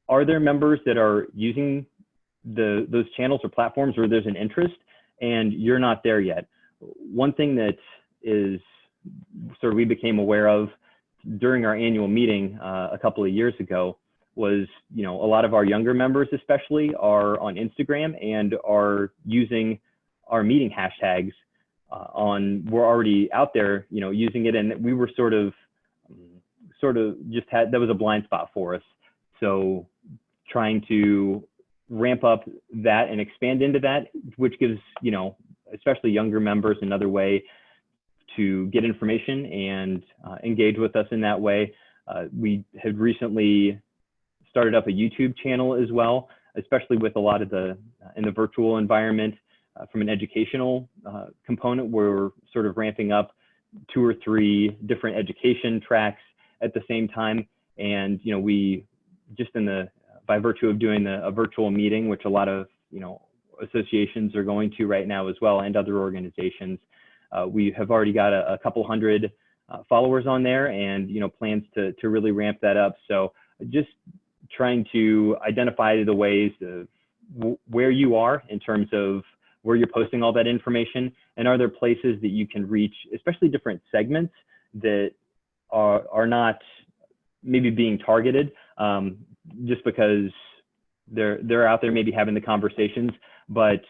are there members that are using those channels or platforms where there's an interest and you're not there yet. One thing that is sort of we became aware of during our annual meeting a couple of years ago was, a lot of our younger members especially are on Instagram and are using our meeting hashtags we're already out there, using it. And we were sort of just that was a blind spot for us. So trying to ramp up that and expand into that, which gives, especially younger members another way to get information and engage with us in that way. We had recently started up a YouTube channel as well, especially with a lot of in the virtual environment from an educational component. We're sort of ramping up 2 or 3 different education tracks at the same time. And, we just by virtue of doing a virtual meeting, which a lot of, associations are going to right now as well, and other organizations, we have already got a couple hundred followers on there, and, plans to really ramp that up. So just trying to identify the ways of where you are in terms of where you're posting all that information, and are there places that you can reach, especially different segments that are not maybe being targeted, just because they're out there maybe having the conversations, but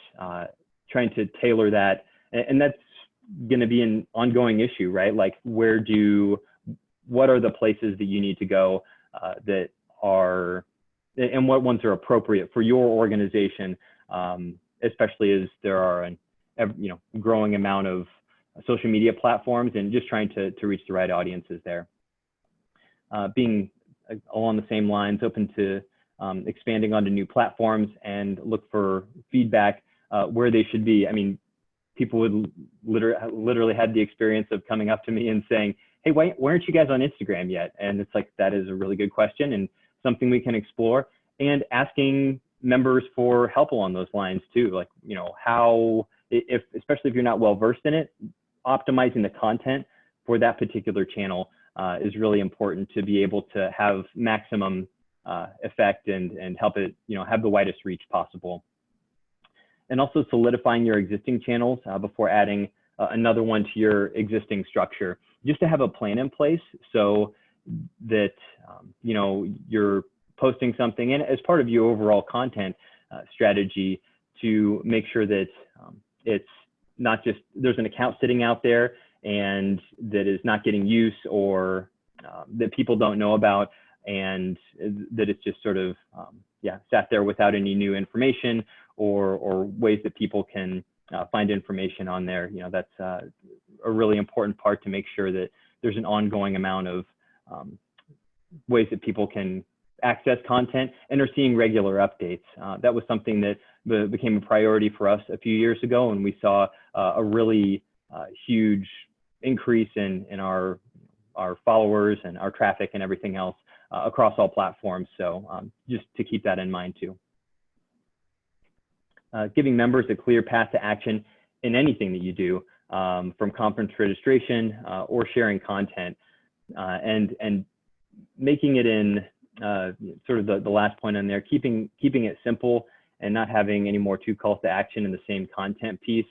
trying to tailor that. And that's going to be an ongoing issue, right? Like what are the places that you need to go that are, and what ones are appropriate for your organization, especially as there are a growing amount of social media platforms, and just trying to reach the right audiences there. Being along the same lines, open to expanding onto new platforms, and look for feedback where they should be. I mean, people would literally had the experience of coming up to me and saying, hey, why aren't you guys on Instagram yet? And it's like, that is a really good question and something we can explore, and asking members for help along those lines too. Like, how, especially if you're not well versed in it, optimizing the content for that particular channel is really important to be able to have maximum effect and help it, have the widest reach possible. And also solidifying your existing channels before adding another one to your existing structure, just to have a plan in place so that, you're posting something and as part of your overall content strategy to make sure that it's not just there's an account sitting out there and that is not getting use or that people don't know about, and that it's just sort of sat there without any new information or ways that people can find information on there. That's a really important part to make sure that there's an ongoing amount of ways that people can access content and are seeing regular updates. That was something that became a priority for us a few years ago, and we saw a really huge increase in our followers and our traffic and everything else across all platforms. So just to keep that in mind too. Giving members a clear path to action in anything that you do, from conference registration or sharing content, and making it in sort of the last point on there, keeping it simple and not having any more two calls to action in the same content piece.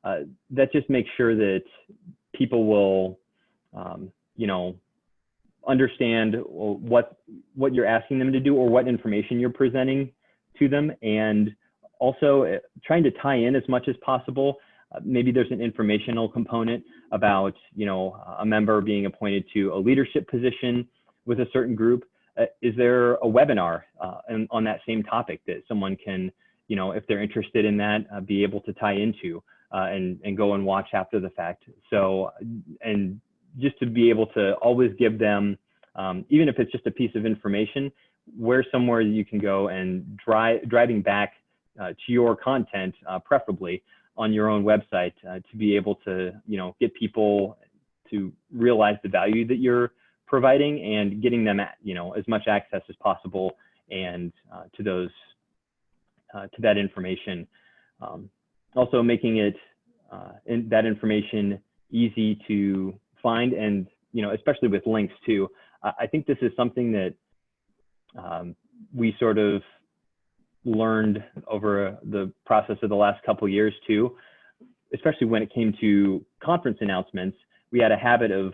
That just makes sure that people will, understand what you're asking them to do or what information you're presenting to them, and also trying to tie in as much as possible. Maybe there's an informational component about, a member being appointed to a leadership position with a certain group. Is there a webinar on that same topic that someone can, if they're interested in that, be able to tie into and go and watch after the fact? So, and just to be able to always give them, even if it's just a piece of information, where somewhere you can go and driving back to your content, preferably on your own website, to be able to, get people to realize the value that you're providing and getting them at, as much access as possible and to those, to that information. Also making it, that information easy to find, and, especially with links too. I think this is something that we sort of learned over the process of the last couple of years too, especially when it came to conference announcements. We had a habit of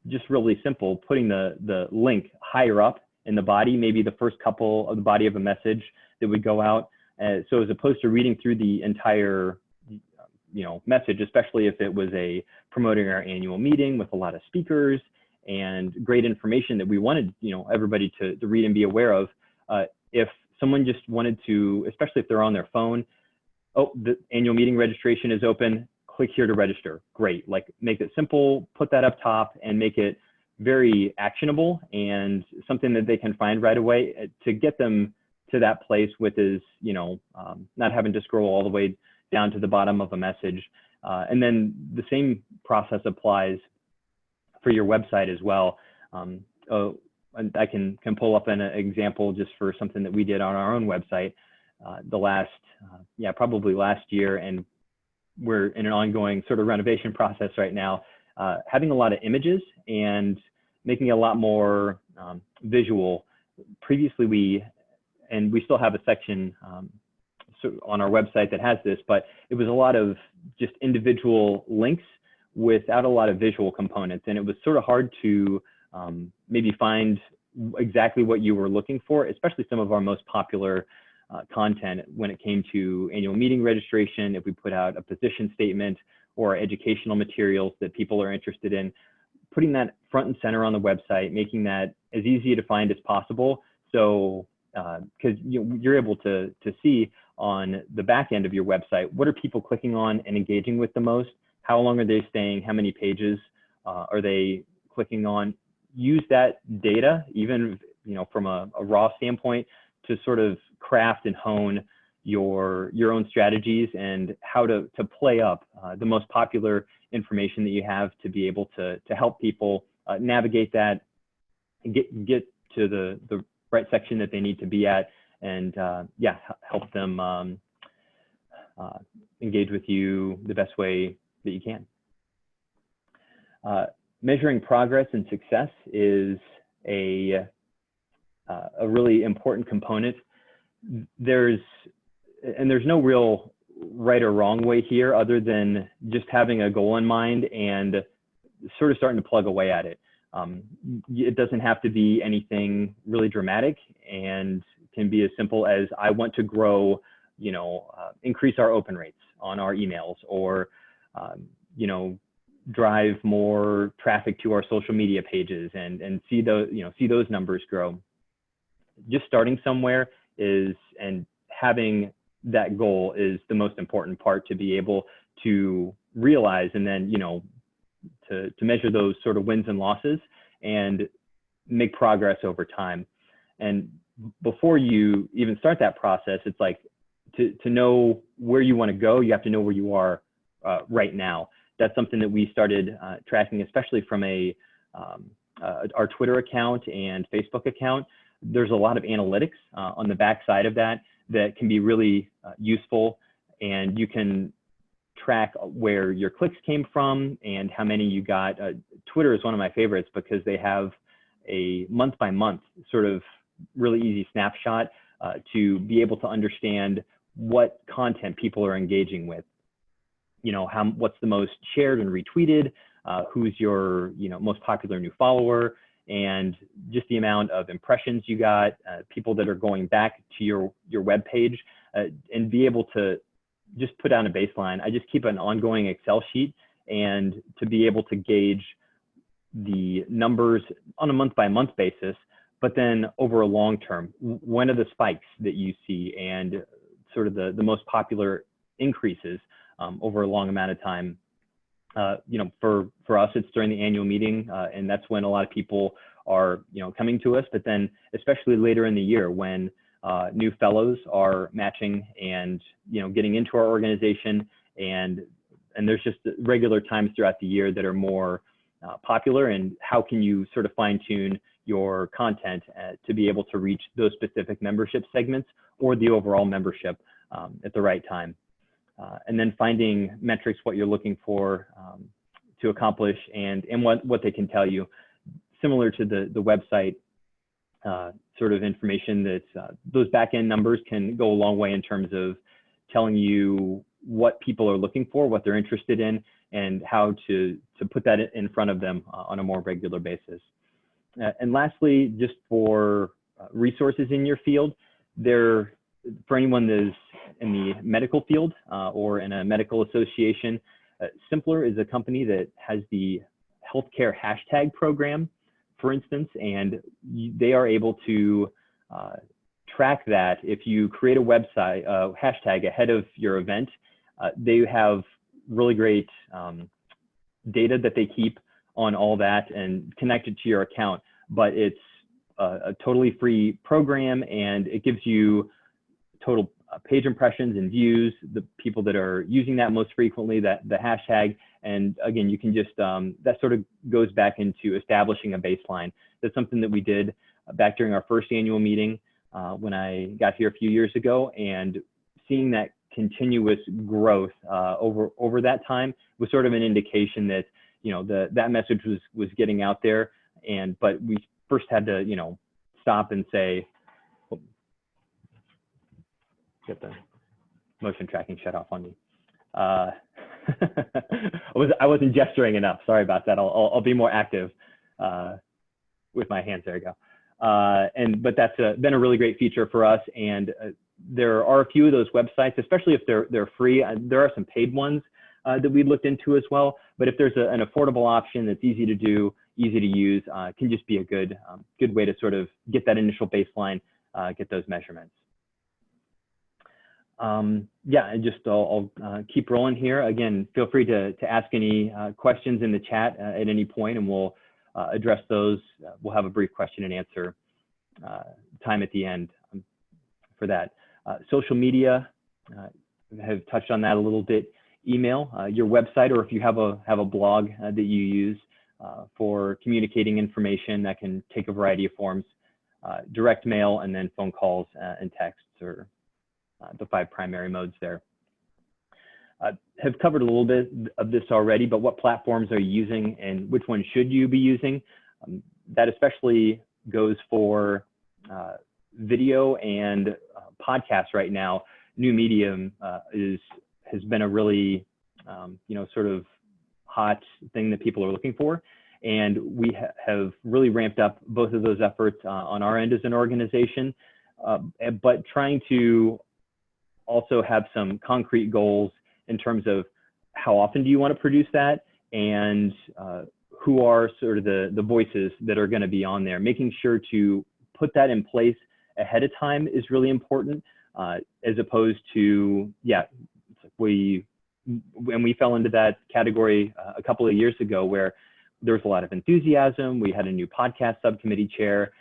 just really simple, putting the link higher up in the body, maybe the first couple of the body of a message that would go out. So as opposed to reading through the entire, message, especially if it was promoting our annual meeting with a lot of speakers and great information that we wanted, everybody to read and be aware of. If someone just wanted to, especially if they're on their phone, oh, the annual meeting registration is open, click here to register. Great. Like, make it simple, put that up top, and make it very actionable and something that they can find right away to get them to that place with is, not having to scroll all the way down to the bottom of a message. And then the same process applies for your website as well. And I can pull up an example just for something that we did on our own website probably last year, and we're in an ongoing sort of renovation process right now, having a lot of images and making it a lot more visual. Previously, we still have a section on our website that has this, but it was a lot of just individual links without a lot of visual components, and it was sort of hard to maybe find exactly what you were looking for, especially some of our most popular content when it came to annual meeting registration. If we put out a position statement or educational materials that people are interested in, putting that front and center on the website, making that as easy to find as possible. So, because you're able to see on the back end of your website, what are people clicking on and engaging with the most? How long are they staying? How many pages are they clicking on? Use that data, even from a raw standpoint, to sort of craft and hone your own strategies and how to play up the most popular information that you have to be able to help people navigate that and get to the right section that they need to be at, and help them engage with you the best way that you can. Measuring progress and success is a a really important component. There's no real right or wrong way here other than just having a goal in mind and sort of starting to plug away at it. It doesn't have to be anything really dramatic and can be as simple as I want to grow, increase our open rates on our emails, or, drive more traffic to our social media pages and see those numbers grow. Just starting somewhere and having that goal is the most important part to be able to realize, and then, to measure those sort of wins and losses and make progress over time. And before you even start that process, it's like to know where you want to go, you have to know where you are right now. That's something that we started tracking, especially from our Twitter account and Facebook account. There's a lot of analytics on the back side of that can be really useful, and you can track where your clicks came from and how many you got. Twitter is one of my favorites because they have a month by month sort of really easy snapshot to be able to understand what content people are engaging with. What's the most shared and retweeted, who's your most popular new follower, and just the amount of impressions you got, people that are going back to your web page, and be able to just put down a baseline. I just keep an ongoing Excel sheet, and to be able to gauge the numbers on a month by month basis, but then over a long term, when are the spikes that you see and sort of the most popular increases over a long amount of time. For us, it's during the annual meeting, and that's when a lot of people are, coming to us. But then, especially later in the year, when new fellows are matching and getting into our organization, and there's just regular times throughout the year that are more popular. And how can you sort of fine tune your content to be able to reach those specific membership segments or the overall membership at the right time? And then finding metrics, what you're looking for to accomplish, and what they can tell you. Similar to the website sort of information, that those back-end numbers can go a long way in terms of telling you what people are looking for, what they're interested in, and how to put that in front of them on a more regular basis. And lastly, just for resources in your field, for anyone that is in the medical field or in a medical association, Simpler is a company that has the healthcare hashtag program, for instance, and they are able to track that. If you create a website hashtag ahead of your event, they have really great data that they keep on all that and connect it to your account. But it's a totally free program, and it gives you total page impressions and views, the people that are using that most frequently, the hashtag. And again, you can just, that sort of goes back into establishing a baseline. That's something that we did back during our first annual meeting when I got here a few years ago, and seeing that continuous growth over that time was sort of an indication that, that message was getting out there. But we first had to, stop and say, get the motion tracking shut off on me. I wasn't gesturing enough. Sorry about that. I'll be more active with my hands. There we go. But that's been a really great feature for us. And there are a few of those websites, especially if they're free. There are some paid ones that we looked into as well. But if there's an affordable option that's easy to do, easy to use, can just be a good way to sort of get that initial baseline, get those measurements. Yeah, I'll keep rolling here. Again, feel free to ask any questions in the chat at any point, and we'll address those. We'll have a brief question and answer time at the end for that. Social media, have touched on that a little bit. Email, your website, or if you have a blog that you use for communicating information, that can take a variety of forms. Direct mail, and then phone calls and texts, or the 5 primary modes there. Have covered a little bit of this already, but what platforms are you using and which one should you be using? That especially goes for video and podcasts right now, new medium has been a really, sort of hot thing that people are looking for. And we have really ramped up both of those efforts on our end as an organization, but trying to also have some concrete goals in terms of how often do you want to produce that, and who are sort of the voices that are going to be on there. Making sure to put that in place ahead of time is really important, as opposed to, we fell into that category a couple of years ago where there was a lot of enthusiasm. We had a new podcast subcommittee chair,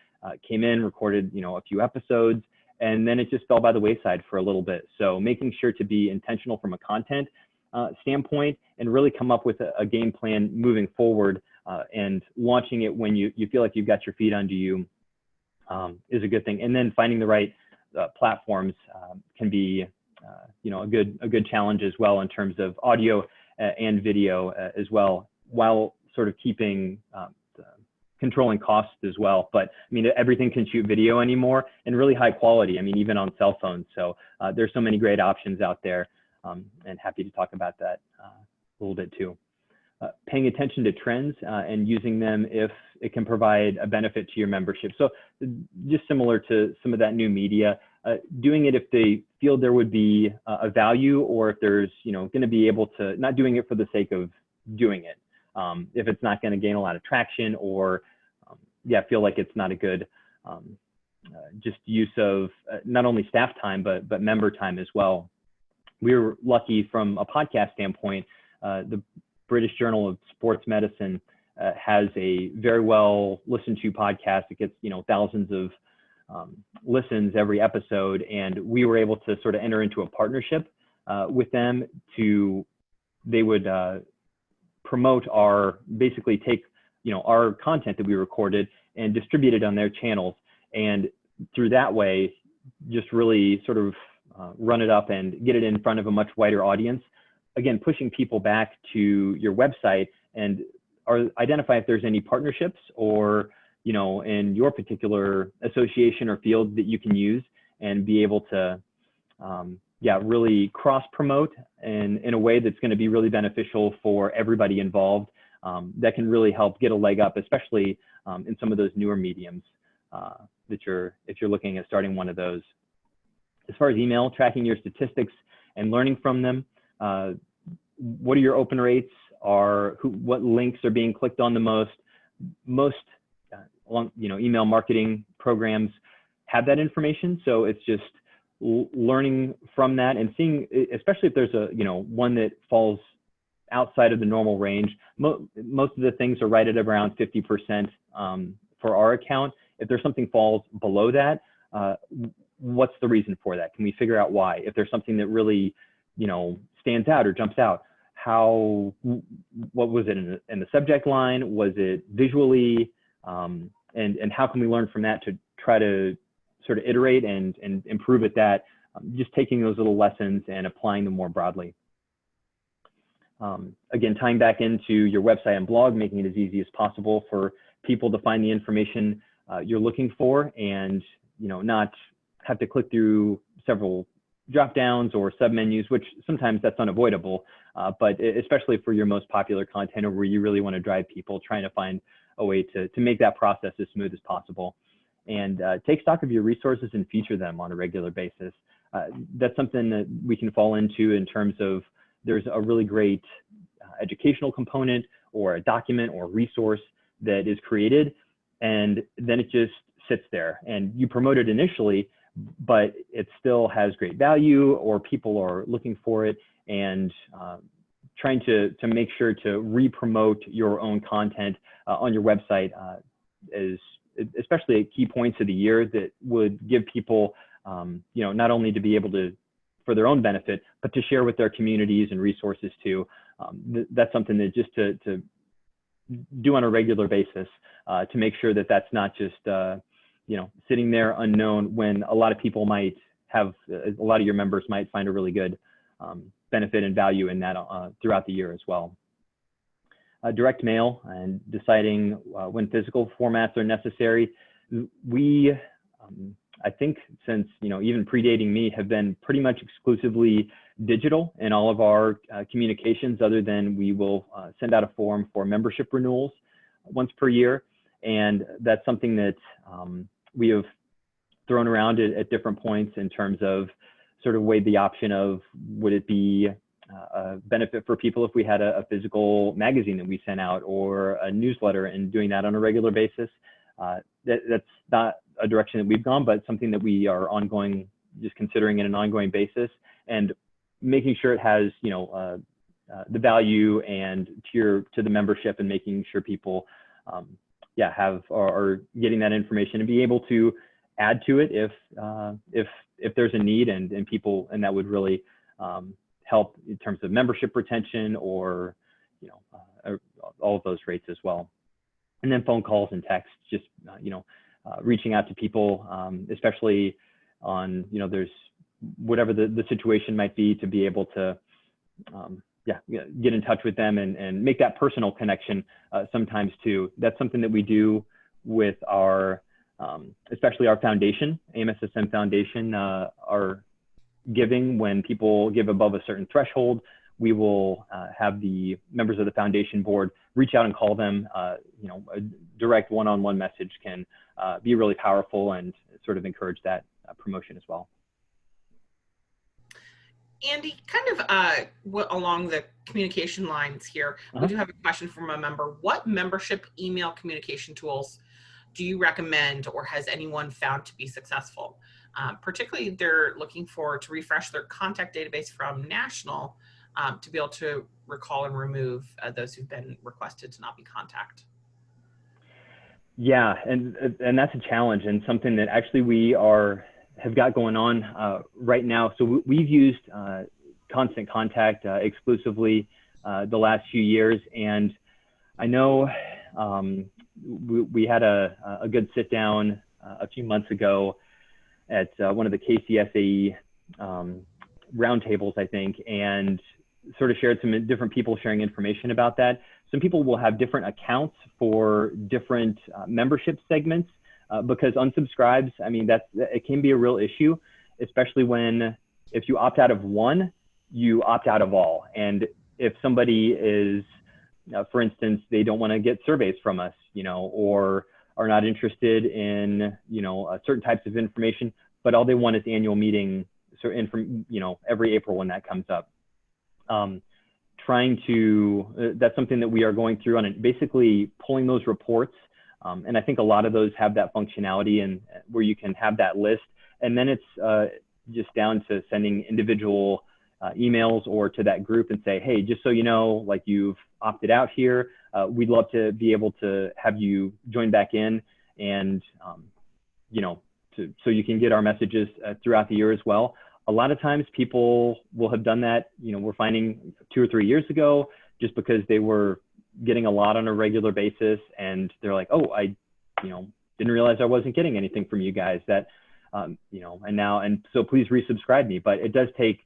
came in, recorded, a few episodes, and then it just fell by the wayside for a little bit. So making sure to be intentional from a content standpoint and really come up with a game plan moving forward, and launching it when you feel like you've got your feet under you is a good thing. And then finding the right platforms can be a good challenge as well in terms of audio and video as well, while sort of keeping controlling costs as well. But I mean, everything can shoot video anymore, and really high quality. I mean, even on cell phones. So there's so many great options out there, and happy to talk about that a little bit too. Paying attention to trends and using them if it can provide a benefit to your membership. So just similar to some of that new media, doing it if they feel there would be a value, or if there's going to be able to, not doing it for the sake of doing it. If it's not going to gain a lot of traction, or feel like it's not a good just use of not only staff time, but member time as well. We were lucky from a podcast standpoint. The British Journal of Sports Medicine has a very well listened to podcast. It gets thousands of listens every episode, and we were able to sort of enter into a partnership with them they would promote basically take our content that we recorded and distribute it on their channels, and through that way just really sort of run it up and get it in front of a much wider audience. Again, pushing people back to your website and identify if there's any partnerships or in your particular association or field that you can use, and be able to really cross promote in a way that's going to be really beneficial for everybody involved. That can really help get a leg up, especially in some of those newer mediums if you're looking at starting one of those. As far as email, tracking your statistics and learning from them. What are your open rates? What links are being clicked on the most? Most email marketing programs have that information, so it's just learning from that and seeing, especially if there's one that falls outside of the normal range. Most of the things are right at around 50% for our account. If there's something falls below that, what's the reason for that? Can we figure out why? If there's something that really stands out or jumps out, what was it in the subject line? Was it visually? And how can we learn from that to try to sort of iterate and improve at that? Just taking those little lessons and applying them more broadly. Again, tying back into your website and blog, making it as easy as possible for people to find the information you're looking for, and not have to click through several drop downs or submenus, which sometimes that's unavoidable, but especially for your most popular content, or where you really want to drive people, trying to find a way to make that process as smooth as possible. And take stock of your resources and feature them on a regular basis. That's something that we can fall into in terms of, there's a really great educational component or a document or resource that is created, and then it just sits there and you promote it initially, but it still has great value, or people are looking for it, and trying to make sure to re-promote your own content on your website is especially at key points of the year that would give people, not only to be able to, for their own benefit, but to share with their communities and resources too. That's something that just to do on a regular basis to make sure that that's not just, sitting there unknown, when a lot of people might have, a lot of your members might find a really good benefit and value in that throughout the year as well. Direct mail and deciding when physical formats are necessary. We I think since, even predating me, have been pretty much exclusively digital in all of our communications, other than we will send out a form for membership renewals once per year. And that's something that we have thrown around at different points in terms of sort of weighed the option of, would it be a benefit for people if we had a physical magazine that we sent out, or a newsletter, and doing that on a regular basis. That's not a direction that we've gone, but something that we are just considering in an ongoing basis, and making sure it has, the value and to the membership, and making sure people, are getting that information and be able to add to it if there's a need, and people, and that would really help in terms of membership retention, or all of those rates as well. And then phone calls and texts, just reaching out to people, especially on there's whatever the situation might be, to be able to get in touch with them and make that personal connection sometimes too. That's something that we do with our especially our foundation, AMSSM Foundation, our giving. When people give above a certain threshold, we will have the members of the foundation board reach out and call them. A direct one-on-one message can be really powerful and sort of encourage that promotion as well. Andy, kind of along the communication lines here, we do have a question from a member. What membership email communication tools do you recommend, or has anyone found to be successful? Particularly, they're looking to refresh their contact database from national to be able to recall and remove those who've been requested to not be contacted. Yeah, and that's a challenge, and something that actually we have got going on right now. So we've used Constant Contact exclusively the last few years, and I know we had a good sit down a few months ago at one of the KCSAE roundtables, I think, and sort of shared some different people sharing information about that. Some people will have different accounts for different membership segments because unsubscribes, I mean, it can be a real issue, especially if you opt out of one, you opt out of all. And if somebody is, for instance, they don't want to get surveys from us, or are not interested in, certain types of information, but all they want is annual meeting, every April when that comes up. That's something that we are going through on basically pulling those reports. And I think a lot of those have that functionality, and where you can have that list. And then it's just down to sending individual emails or to that group and say, hey, just so you know, like, you've opted out here, we'd love to be able to have you join back in, and so you can get our messages throughout the year as well. A lot of times people will have done that, we're finding 2 or 3 years ago, just because they were getting a lot on a regular basis, and they're like, oh, I didn't realize I wasn't getting anything from you guys, that and so please resubscribe me. But it does take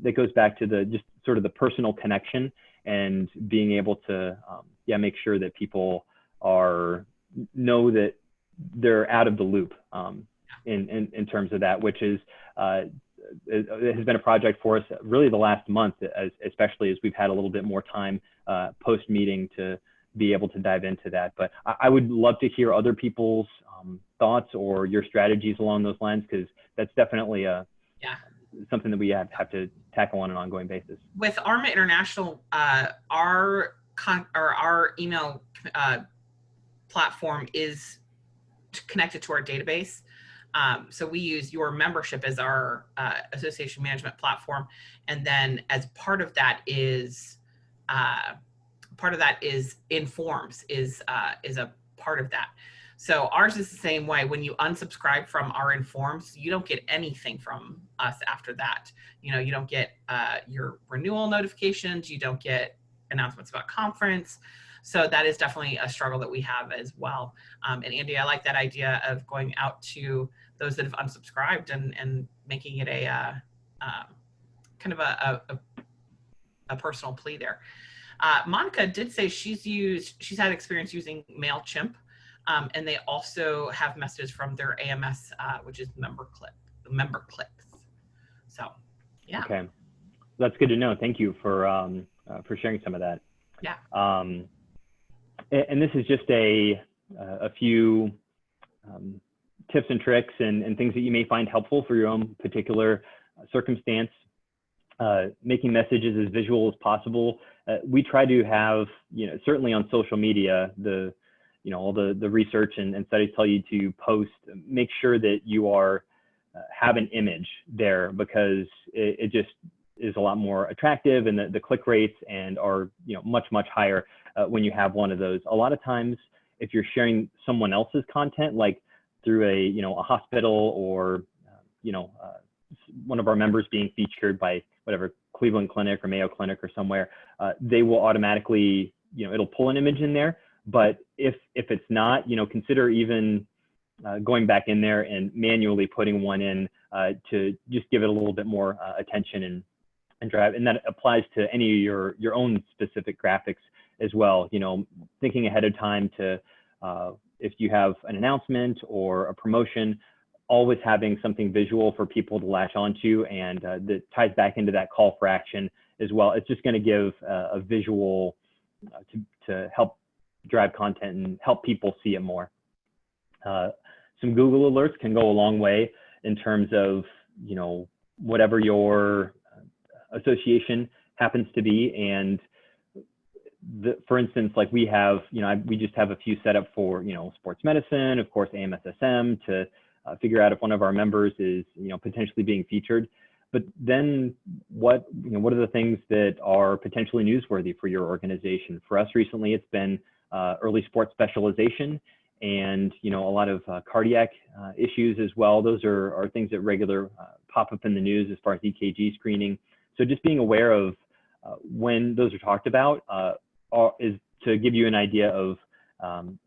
that goes back to just sort of the personal connection, and being able to make sure that people know that they're out of the loop in terms of that, which is it has been a project for us really the last month, especially as we've had a little bit more time post meeting to be able to dive into that. But I would love to hear other people's thoughts or your strategies along those lines, because that's definitely something that we have to tackle on an ongoing basis. With ARMA International, our email platform is connected to our database. So we use your membership as our association management platform, and then as part of that is Informs is a part of that. So ours is the same way. When you unsubscribe from our Informs, you don't get anything from us after that. You don't get your renewal notifications. You don't get announcements about conference. So that is definitely a struggle that we have as well. And Andy, I like that idea of going out to those that have unsubscribed and making it a kind of a personal plea there. Monica did say she's had experience using MailChimp And they also have messages from their AMS, which is member clips. So, yeah. Okay, that's good to know. Thank you for sharing some of that. Yeah. And this is just a few tips and tricks and things that you may find helpful for your own particular circumstance. Making messages as visual as possible. We try to have, certainly on social media, all the research and studies tell you to post, make sure that you have an image there, because it just is a lot more attractive, and the click rates are much higher when you have one of those. A lot of times, if you're sharing someone else's content, like through a hospital, or one of our members being featured by whatever Cleveland Clinic or Mayo Clinic or somewhere, they will automatically, it'll pull an image in there. But if it's not, consider even going back in there and manually putting one in to just give it a little bit more attention and drive. And that applies to any of your own specific graphics as well. Thinking ahead of time to, if you have an announcement or a promotion, always having something visual for people to latch onto, and that ties back into that call for action as well. It's just going to give a visual to help drive content and help people see it more. Some Google alerts can go a long way in terms of, whatever your association happens to be. And for instance, like we have, we just have a few set up for, sports medicine, of course, AMSSM, to figure out if one of our members is, potentially being featured. But then what are the things that are potentially newsworthy for your organization? For us recently, it's been early sports specialization, and a lot of cardiac issues as well. Those are things that regular pop up in the news as far as EKG screening. So just being aware of when those are talked about is to give you an idea of,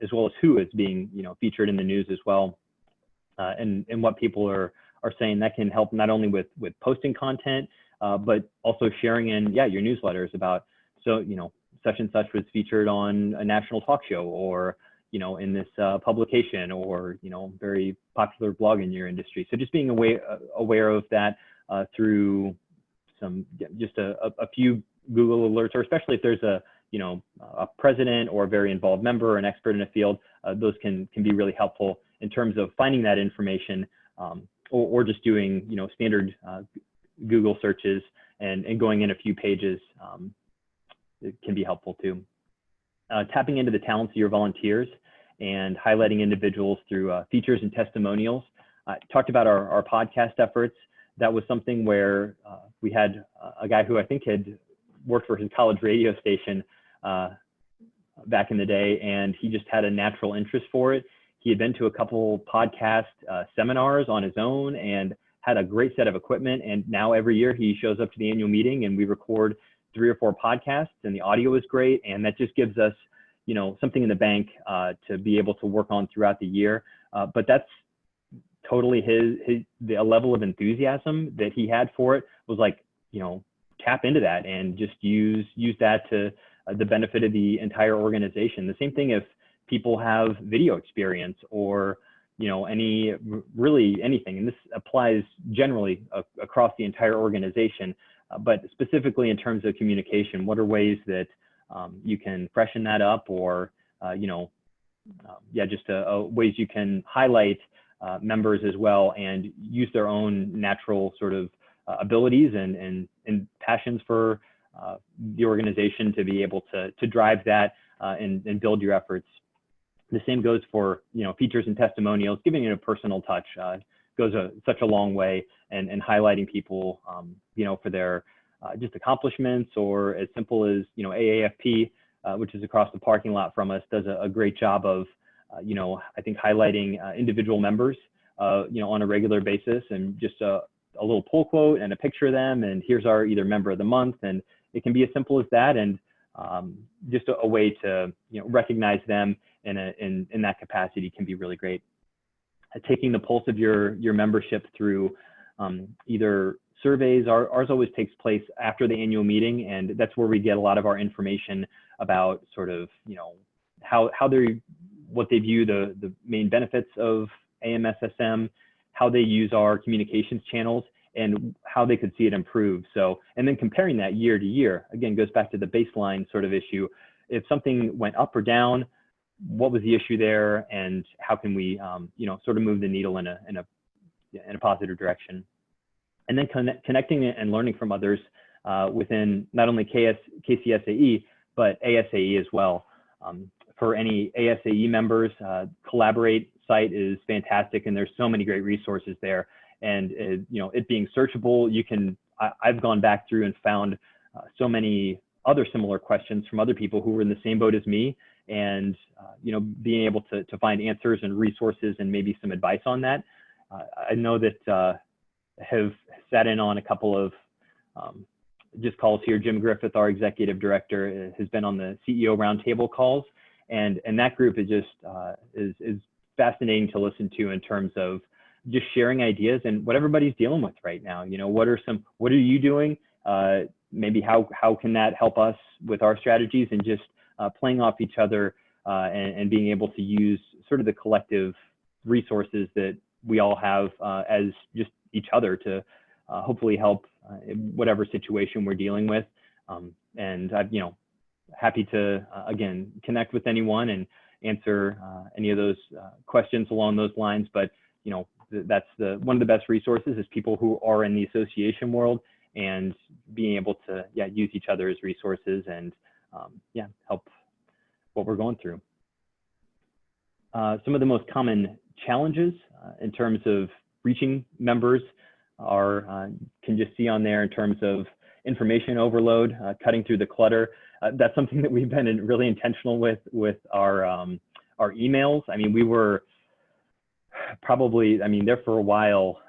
as well as who is being featured in the news as well, and what people are saying. That can help not only with posting content, but also sharing in your newsletters about, so such and such was featured on a national talk show, or in this publication, or very popular blog in your industry. So just being aware of that through just a few Google alerts, or especially if there's a president or a very involved member or an expert in a field, those can be really helpful in terms of finding that information, or just doing standard Google searches and going in a few pages. It can be helpful too. Tapping into the talents of your volunteers and highlighting individuals through features and testimonials. Talked about our podcast efforts. That was something where we had a guy who I think had worked for his college radio station back in the day, and he just had a natural interest for it. He had been to a couple podcast seminars on his own and had a great set of equipment. And now every year he shows up to the annual meeting, and we record 3 or 4 podcasts, and the audio is great. And that just gives us, something in the bank to be able to work on throughout the year. But that's totally the level of enthusiasm that he had for it was like, tap into that and just use that to the benefit of the entire organization. The same thing if people have video experience, or really anything, and this applies generally across the entire organization, but specifically in terms of communication. What are ways that you can freshen that up, or just ways you can highlight members as well, and use their own natural sort of abilities and passions for the organization to be able to drive that and build your efforts. The same goes for features and testimonials. Giving it a personal touch goes such a long way, and highlighting people for their just accomplishments, or as simple as AAFP, which is across the parking lot from us, does a great job of I think highlighting individual members on a regular basis, and just a little pull quote and a picture of them, and here's our either member of the month, and it can be as simple as that, and just a way to recognize them in that capacity can be really great. Taking the pulse of your membership through either surveys. Ours always takes place after the annual meeting, and that's where we get a lot of our information about sort of how they're what they view the main benefits of AMSSM, how they use our communications channels, and how they could see it improve. So, and then comparing that year to year, again, goes back to the baseline sort of issue. If something went up or down, what was the issue there, and how can we, sort of move the needle in a positive direction? And then connecting and learning from others within not only KCSAE, but ASAE as well. For any ASAE members, Collaborate site is fantastic, and there's so many great resources there. And it being searchable, I've gone back through and found so many other similar questions from other people who were in the same boat as me, and being able to find answers and resources and maybe some advice on that. I know that have sat in on a couple of just calls here. Jim Griffith, our executive director, has been on the CEO roundtable calls, and that group is just is fascinating to listen to in terms of just sharing ideas and what everybody's dealing with right now. What are you doing? Maybe how can that help us with our strategies, and just playing off each other and being able to use sort of the collective resources that we all have as just each other to hopefully help in whatever situation we're dealing with. And I'm happy to again connect with anyone and answer any of those questions along those lines. But that's one of the best resources is people who are in the association world, and being able to use each other as resources and help what we're going through. Some of the most common challenges in terms of reaching members can just see on there in terms of information overload, cutting through the clutter. That's something that we've been really intentional with our emails. I mean, we were probably, there for a while,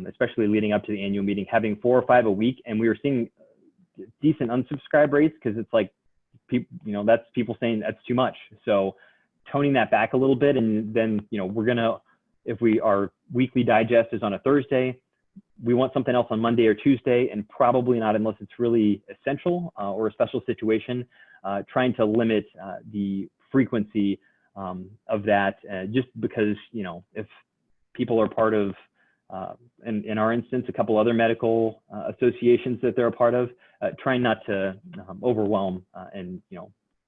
especially leading up to the annual meeting, having 4 or 5 a week, and we were seeing decent unsubscribe rates, because it's like, that's people saying that's too much. So toning that back a little bit, and then, if our weekly digest is on a Thursday, we want something else on Monday or Tuesday, and probably not unless it's really essential or a special situation, trying to limit the frequency of that, just because, if people are part of, in our instance, a couple other medical associations that they're a part of, trying not to overwhelm and,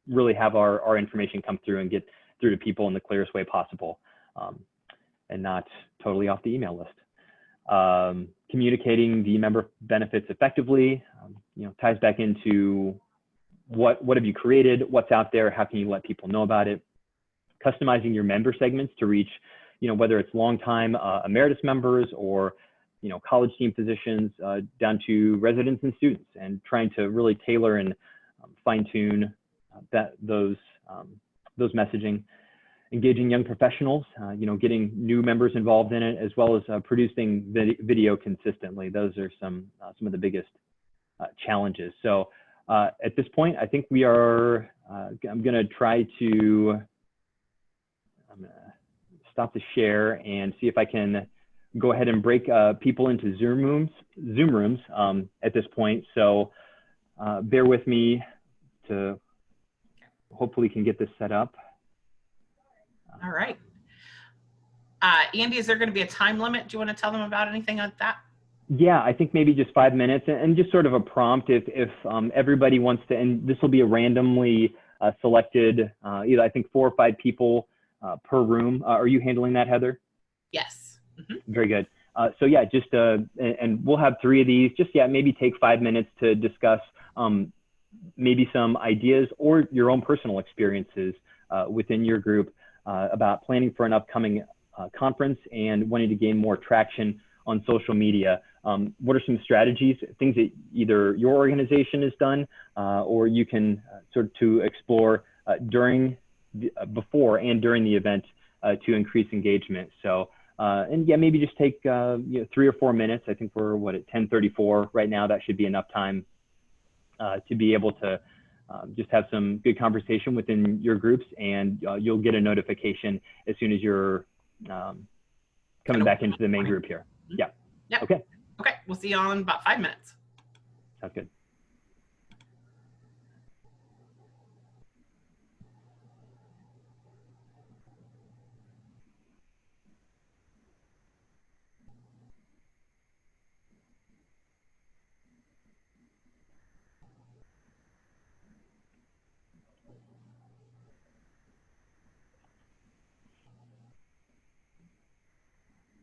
really have our information come through and get through to people in the clearest way possible, and not totally off the email list. Communicating the member benefits effectively, ties back into what have you created, what's out there, how can you let people know about it. Customizing your member segments to reach, whether it's longtime emeritus members or, college team physicians, down to residents and students, and trying to really tailor and fine tune those messaging. Engaging young professionals, getting new members involved in it, as well as producing video consistently. Those are some of the biggest challenges. So at this point, I think we are, I'm going to stop the share and see if I can go ahead and break people into Zoom rooms at this point. So bear with me to hopefully can get this set up. All right. Andy, is there going to be a time limit? Do you want to tell them about anything like that? Yeah, I think maybe just 5 minutes, and just sort of a prompt if everybody wants to, and this will be a randomly selected, either I think 4 or 5 people per room. Are you handling that, Heather? Yes. Mm-hmm. Very good. So yeah, just, and we'll have 3 of these, just maybe take 5 minutes to discuss maybe some ideas or your own personal experiences within your group about planning for an upcoming conference and wanting to gain more traction on social media. What are some strategies, things that either your organization has done or you can sort of to explore before and during the event to increase engagement? So, and yeah, maybe just take 3 or 4 minutes. I think we're at 10:34 right now. That should be enough time to be able to just have some good conversation within your groups, and you'll get a notification as soon as you're coming back into the main group here. Yeah. Yep. Okay. Okay. We'll see you all in about 5 minutes. Sounds good.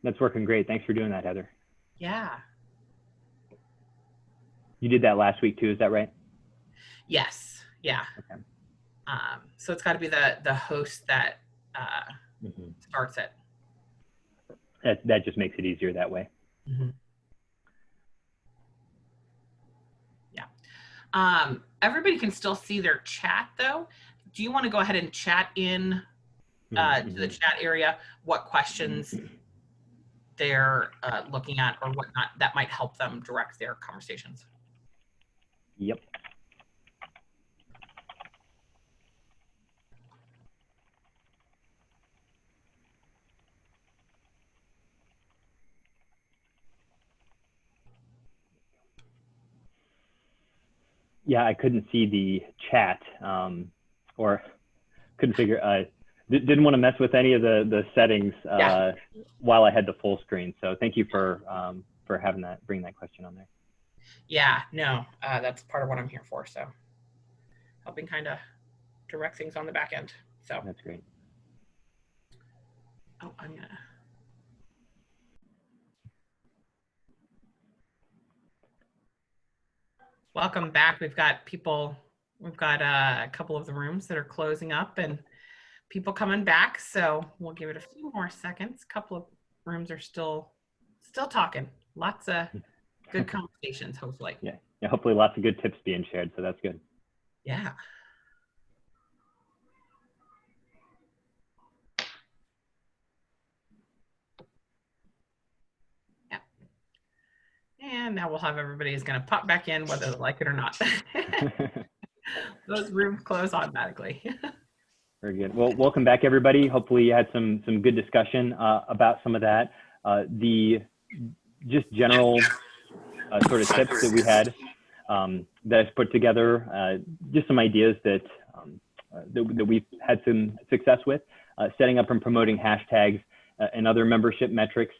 That's working great. Thanks for doing that, Heather. Yeah. You did that last week too, is that right? Yes. Yeah. Okay. So it's got to be the host that starts it. That just makes it easier that way. Mm-hmm. Yeah. Everybody can still see their chat though. Do you want to go ahead and chat in to the chat area what questions they're looking at or whatnot that might help them direct their conversations? Yep. Yeah, I couldn't see the chat or couldn't figure, didn't want to mess with any of the settings while I had the full screen. So thank you for having bring that question on there. Yeah, no, that's part of what I'm here for. So helping kind of direct things on the back end. So that's great. Oh, I'm gonna. Welcome back. We've got a couple of the rooms that are closing up and people coming back. So we'll give it a few more seconds. A couple of rooms are still talking. Lots of good conversations, hopefully. Yeah, hopefully lots of good tips being shared. So that's good. Yeah. And now we'll have everybody is going to pop back in whether they like it or not. Those rooms close automatically. Very good. Well, welcome back, everybody. Hopefully you had some good discussion about some of that. The just general sort of tips that we had that I've put together, just some ideas that we've had some success with, setting up and promoting hashtags and other membership metrics.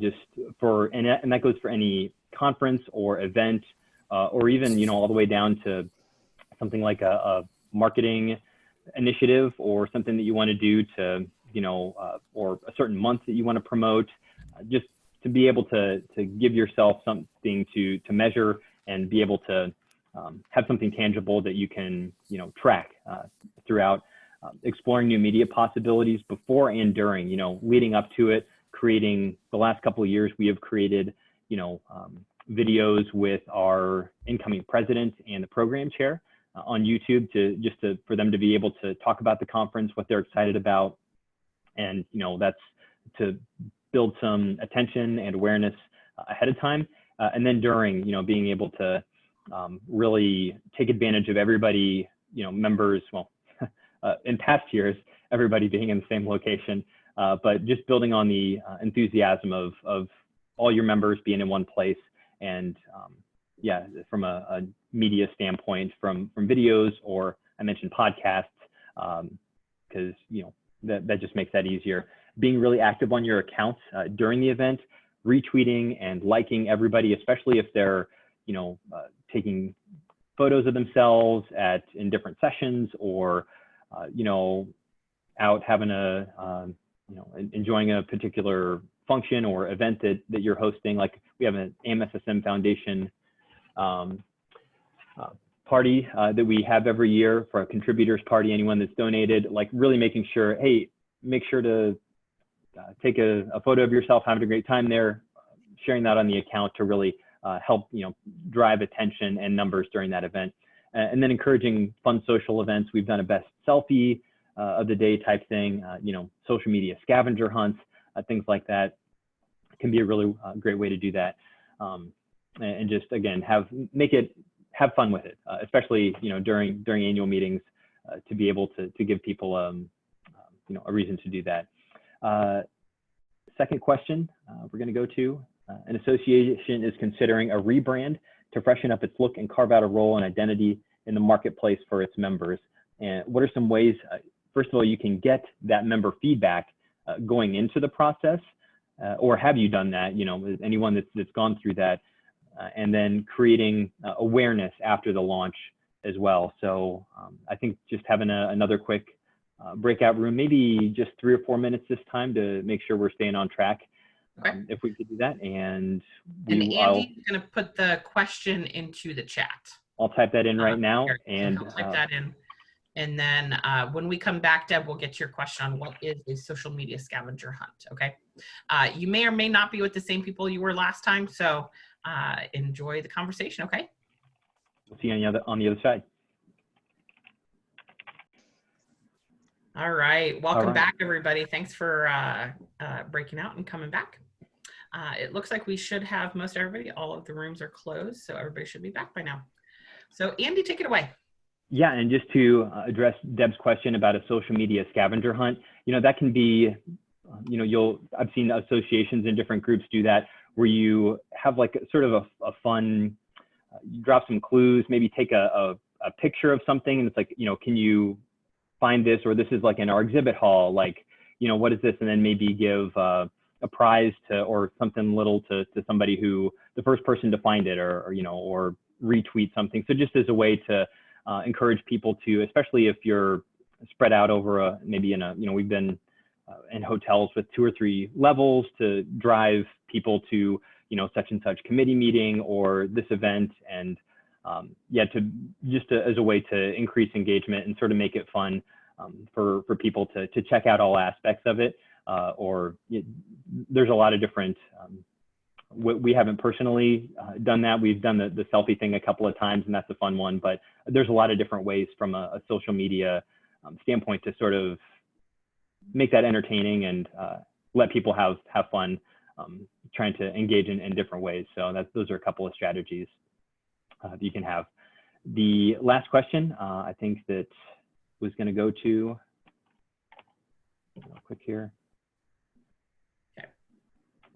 Just for, and that goes for any conference or event, or even, all the way down to something like a marketing initiative or something that you want to do to, or a certain month that you want to promote, just to be able to give yourself something to measure and be able to have something tangible that you can, track throughout, exploring new media possibilities before and during, leading up to it. Creating the last couple of years, we have created, videos with our incoming president and the program chair on YouTube for them to be able to talk about the conference, what they're excited about. And, that's to build some attention and awareness ahead of time. And then during, being able to really take advantage of everybody, members, well, in past years, everybody being in the same location. But just building on the enthusiasm of all your members being in one place, and from a media standpoint, from videos, or I mentioned podcasts, because that just makes that easier. Being really active on your accounts during the event, retweeting and liking everybody, especially if they're taking photos of themselves in different sessions, or out having enjoying a particular function or event that you're hosting. Like we have an AMSSM Foundation party that we have every year for a contributors party, anyone that's donated, like really making sure, hey, make sure to take a photo of yourself having a great time there, sharing that on the account to really help drive attention and numbers during that event. And then encouraging fun social events. We've done a best selfie of the day type thing, social media scavenger hunts, things like that can be a really great way to do that. And just, again, have fun with it, especially, during annual meetings, to be able to give people, a reason to do that. Second question we're going to go to, an association is considering a rebrand to freshen up its look and carve out a role and identity in the marketplace for its members. And what are some ways, first of all, you can get that member feedback going into the process, or have you done that? Anyone that's gone through that, and then creating awareness after the launch as well. So I think just having another quick breakout room, maybe just 3 or 4 minutes this time, to make sure we're staying on track. Okay. If we could do that, and Andy's going to put the question into the chat. I'll type that in right now, Here, and so type that in. And then when we come back, Deb, we'll get to your question on what is a social media scavenger hunt. Okay. You may or may not be with the same people you were last time, so enjoy the conversation. Okay. We'll see you on the other side. All right. Welcome back, everybody. Thanks for breaking out and coming back. It looks like we should have most everybody. All of the rooms are closed, so everybody should be back by now. So Andy, take it away. Yeah, and just to address Deb's question about a social media scavenger hunt, that can be, I've seen associations and different groups do that, where you have like sort of a fun, you drop some clues, maybe take a picture of something, and it's like, can you find this, or this is like in our exhibit hall, like, what is this? And then maybe give a prize to, or something little to somebody who, the first person to find it, or retweet something. So just as a way to encourage people to, especially if you're spread out over maybe in a, we've been in hotels with 2 or 3 levels, to drive people to, such and such committee meeting or this event. And as a way to increase engagement and sort of make it fun for people to check out all aspects of it. There's a lot of different, we haven't personally done that. We've done the selfie thing a couple of times, and that's a fun one, but there's a lot of different ways from a social media standpoint to sort of make that entertaining and let people have fun trying to engage in different ways. So those are a couple of strategies that you can have. The last question, I think that was going to go to, real quick here.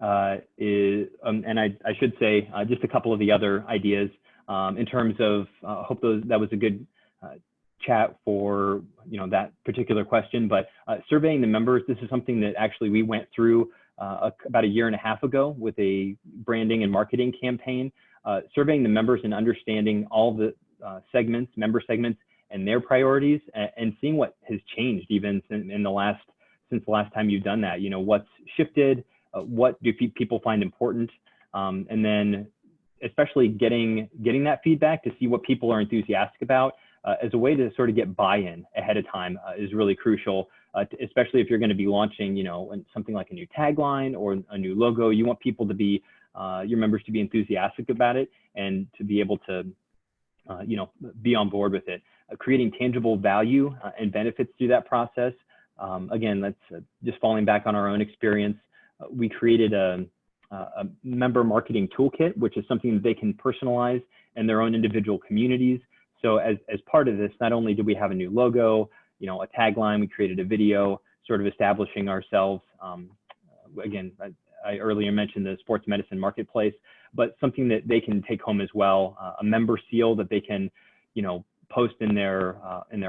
And I should say just a couple of the other ideas in terms of hope that was a good chat for that particular question. But surveying the members, this is something that actually we went through about 1.5 years ago with a branding and marketing campaign. Surveying the members and understanding all the member segments and their priorities, and seeing what has changed even since the last time you've done that. What's shifted. What do people find important, and then especially getting that feedback to see what people are enthusiastic about as a way to sort of get buy-in ahead of time is really crucial, especially if you're going to be launching something like a new tagline or a new logo. You want people to be your members to be enthusiastic about it and to be able to be on board with it. Creating tangible value and benefits through that process. Again, that's just falling back on our own experience. We created a member marketing toolkit, which is something that they can personalize in their own individual communities. So as part of this, not only did we have a new logo, a tagline, we created a video sort of establishing ourselves. Again, I earlier mentioned the sports medicine marketplace, but something that they can take home as well, a member seal that they can, post in their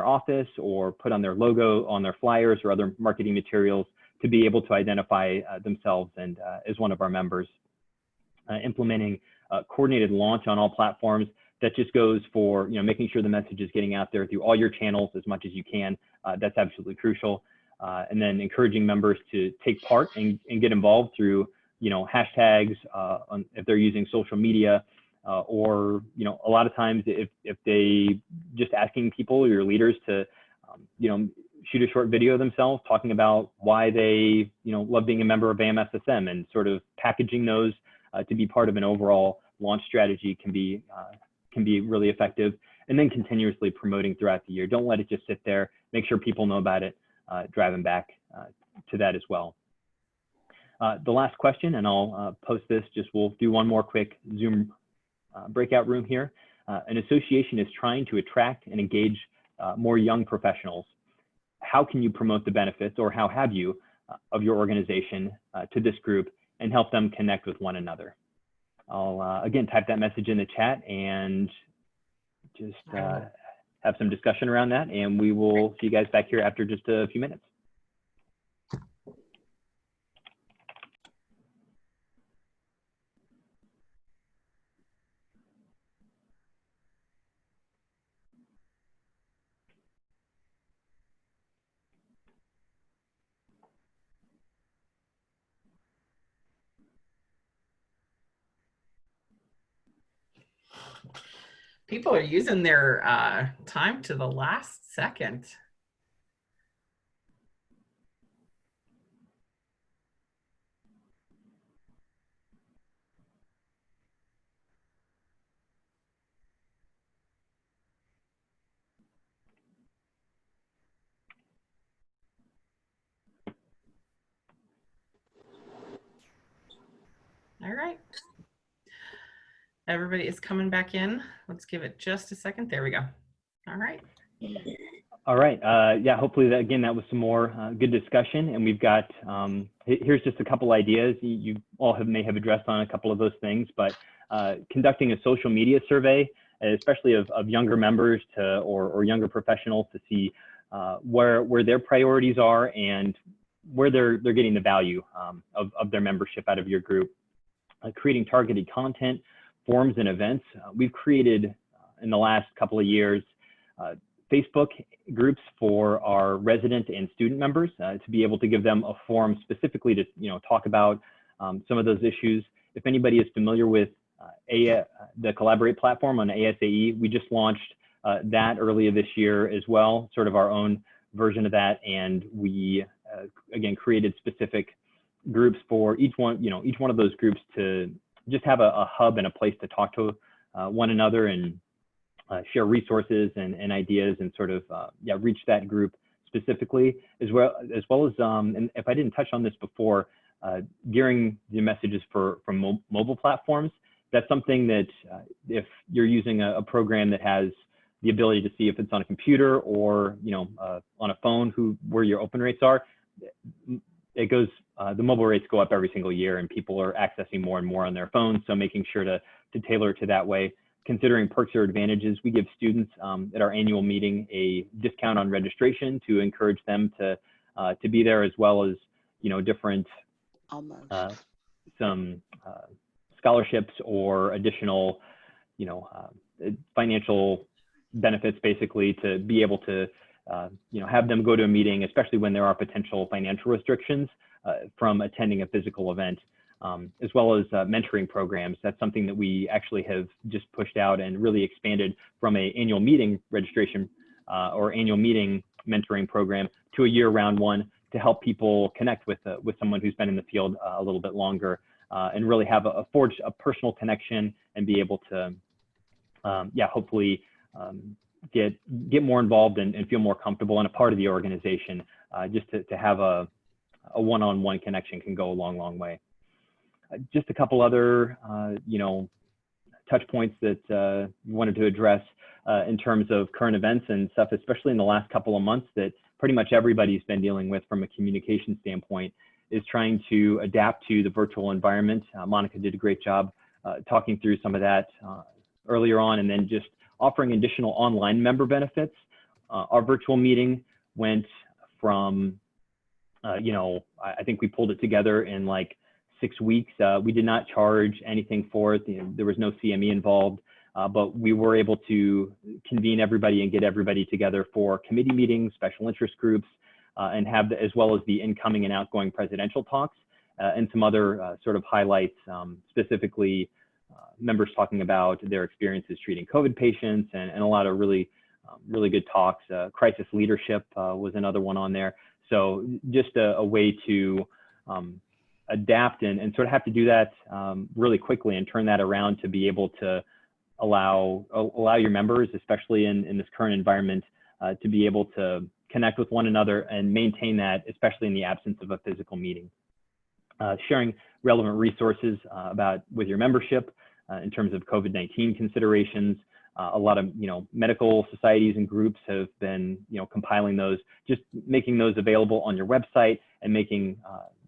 office or put on their logo, on their flyers or other marketing materials, to be able to identify themselves and as one of our members. Implementing coordinated launch on all platforms. That just goes for making sure the message is getting out there through all your channels as much as you can. That's absolutely crucial. And then encouraging members to take part and get involved through hashtags if they're using social media, or a lot of times if they just asking people or your leaders to shoot a short video of themselves talking about why they love being a member of AMSSM, and sort of packaging those to be part of an overall launch strategy can be really effective. And then continuously promoting throughout the year. Don't let it just sit there. Make sure people know about it. Drive them back to that as well. The last question, and I'll post this, we'll do one more quick Zoom breakout room here. An association is trying to attract and engage more young professionals. How can you promote the benefits, or how have you, of your organization to this group and help them connect with one another? I'll again type that message in the chat and just have some discussion around that, and we will see you guys back here after just a few minutes. People are using their time to the last second. All right. Everybody is coming back in. Let's give it just a second. There we go. All right. All right. Yeah, hopefully that, again, that was some more good discussion. And we've got, here's just a couple ideas. You all may have addressed on a couple of those things, but conducting a social media survey, especially of younger members or younger professionals, to see where their priorities are and where they're getting the value of their membership out of your group. Creating targeted content, forums, and events. We've created in the last couple of years Facebook groups for our resident and student members to be able to give them a forum specifically to talk about some of those issues. If anybody is familiar with the Collaborate platform on ASAE, we just launched that earlier this year as well, sort of our own version of that, and we again created specific groups for each one of those groups to just have a hub and a place to talk to one another and share resources and ideas and sort of reach that group specifically, as well as and if I didn't touch on this before, gearing the messages from mobile platforms. That's something that if you're using a program that has the ability to see if it's on a computer or on a phone where your open rates are, it goes the mobile rates go up every single year, and people are accessing more and more on their phones. So making sure to tailor it to that way. Considering perks or advantages, we give students at our annual meeting a discount on registration to encourage them to be there, as well as different some scholarships or additional financial benefits, basically, to be able to have them go to a meeting, especially when there are potential financial restrictions from attending a physical event, as well as mentoring programs. That's something that we actually have just pushed out and really expanded from an annual meeting registration or annual meeting mentoring program to a year-round one to help people connect with someone who's been in the field a little bit longer and really have forge a personal connection and be able to, hopefully get more involved and feel more comfortable and a part of the organization. Just to have a one-on-one connection can go a long, long way. Just a couple other, touch points that we wanted to address in terms of current events and stuff, especially in the last couple of months, that pretty much everybody's been dealing with from a communication standpoint, is trying to adapt to the virtual environment. Monica did a great job talking through some of that earlier on, and then just offering additional online member benefits. Our virtual meeting went from, I think we pulled it together in like 6 weeks. We did not charge anything for it. There was no CME involved, but we were able to convene everybody and get everybody together for committee meetings, special interest groups, and have as well as the incoming and outgoing presidential talks and some other sort of highlights, specifically members talking about their experiences treating COVID patients and a lot of really good talks. Crisis leadership was another one on there. So just a way to adapt and sort of have to do that really quickly and turn that around to be able to allow your members, especially in this current environment, to be able to connect with one another and maintain that, especially in the absence of a physical meeting. Sharing relevant resources with your membership in terms of COVID-19 considerations. A lot of medical societies and groups have been compiling those, just making those available on your website and making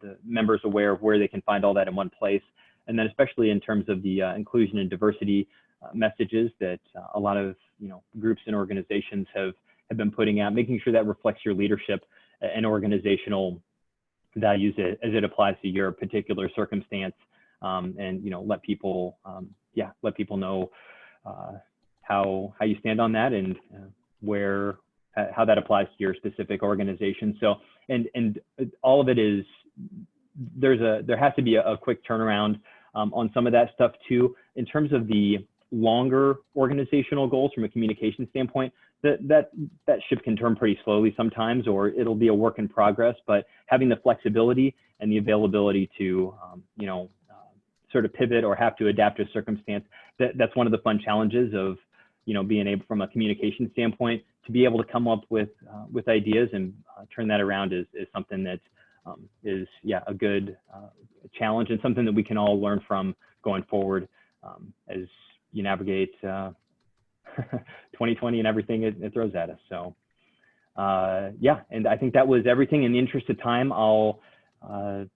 the members aware of where they can find all that in one place. And then especially in terms of the inclusion and diversity messages that a lot of groups and organizations have been putting out, making sure that reflects your leadership and organizational values as it applies to your particular circumstance, and let people know how you stand on that and how that applies to your specific organization. So and all of it is there has to be a quick turnaround on some of that stuff too. In terms of the longer organizational goals from a communication standpoint, that ship can turn pretty slowly sometimes, or it'll be a work in progress. But having the flexibility and the availability to, sort of pivot or have to adapt to a circumstance, that's one of the fun challenges of, being able, from a communication standpoint, to be able to come up with ideas and turn that around is something that is a good challenge, and something that we can all learn from going forward as you navigate 2020 and everything it throws at us. So and I think that was everything. In the interest of time, I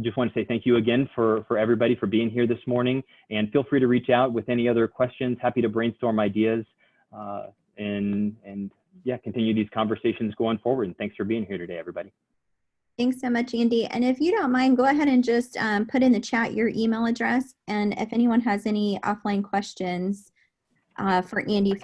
just want to say thank you again for everybody for being here this morning, and feel free to reach out with any other questions. Happy to brainstorm ideas and continue these conversations going forward. And thanks for being here today, everybody. Thanks so much, Andy. And if you don't mind, go ahead and just put in the chat your email address. And if anyone has any offline questions for Andy, feel